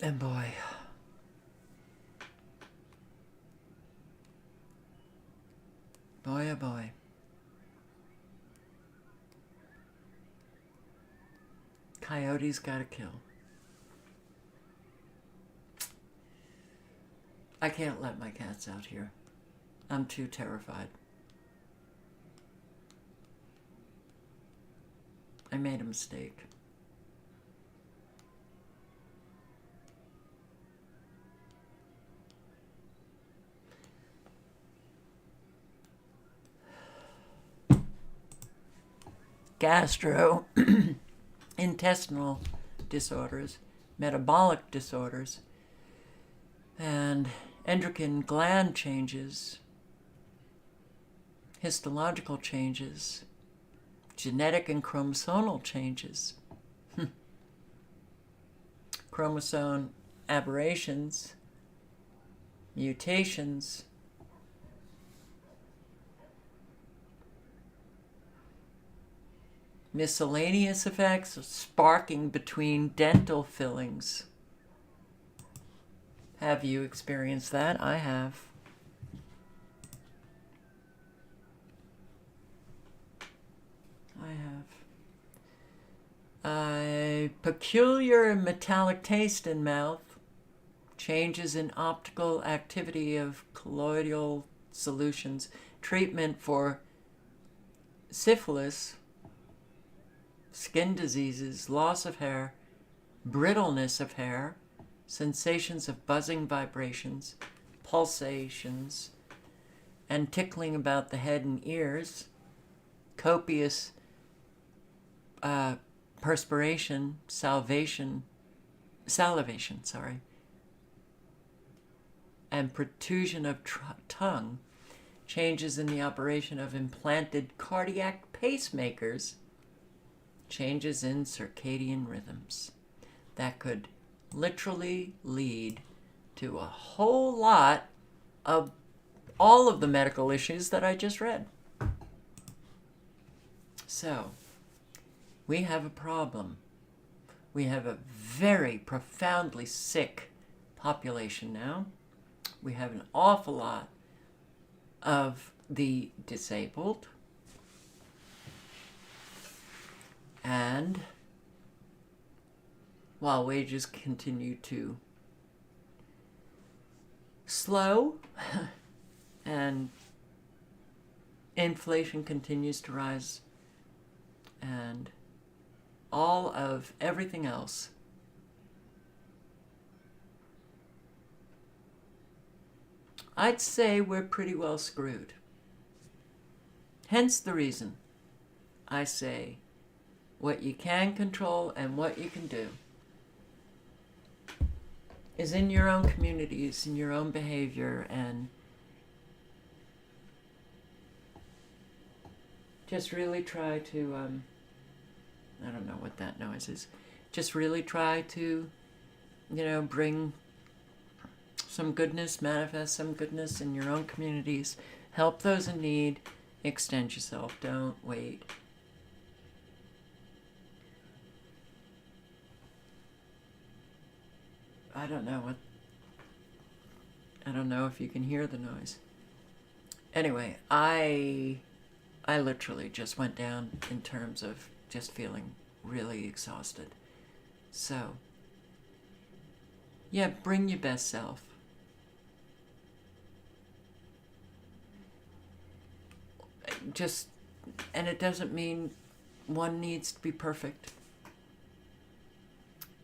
A: And boy, oh boy. Coyotes gotta kill. I can't let my cats out here. I'm too terrified. I made a mistake. Gastrointestinal disorders, metabolic disorders, and endocrine gland changes, histological changes, genetic and chromosomal changes, chromosome aberrations, mutations, miscellaneous effects of sparking between dental fillings. Have you experienced that? I have. A peculiar metallic taste in mouth, changes in optical activity of colloidal solutions, treatment for syphilis, skin diseases, loss of hair, brittleness of hair, sensations of buzzing vibrations, pulsations, and tickling about the head and ears, copious perspiration, salivation, and protrusion of tongue, changes in the operation of implanted cardiac pacemakers, changes in circadian rhythms. That could literally lead to a whole lot of all of the medical issues that I just read. So, we have a problem. We have a very profoundly sick population now. We have an awful lot of the disabled. And while wages continue to slow and inflation continues to rise and all of everything else, I'd say we're pretty well screwed. Hence the reason I say what you can control and what you can do is in your own communities, in your own behavior, and just really try to, I don't know what that noise is, just really try to, bring some goodness, manifest some goodness in your own communities, help those in need, extend yourself, don't wait. I don't know if you can hear the noise. Anyway, I literally just went down in terms of just feeling really exhausted. So, yeah, bring your best self. And it doesn't mean one needs to be perfect.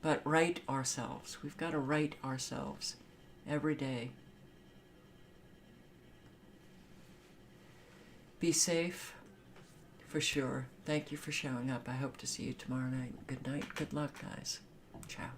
A: But right ourselves. We've got to right ourselves every day. Be safe, for sure. Thank you for showing up. I hope to see you tomorrow night. Good night. Good luck, guys. Ciao.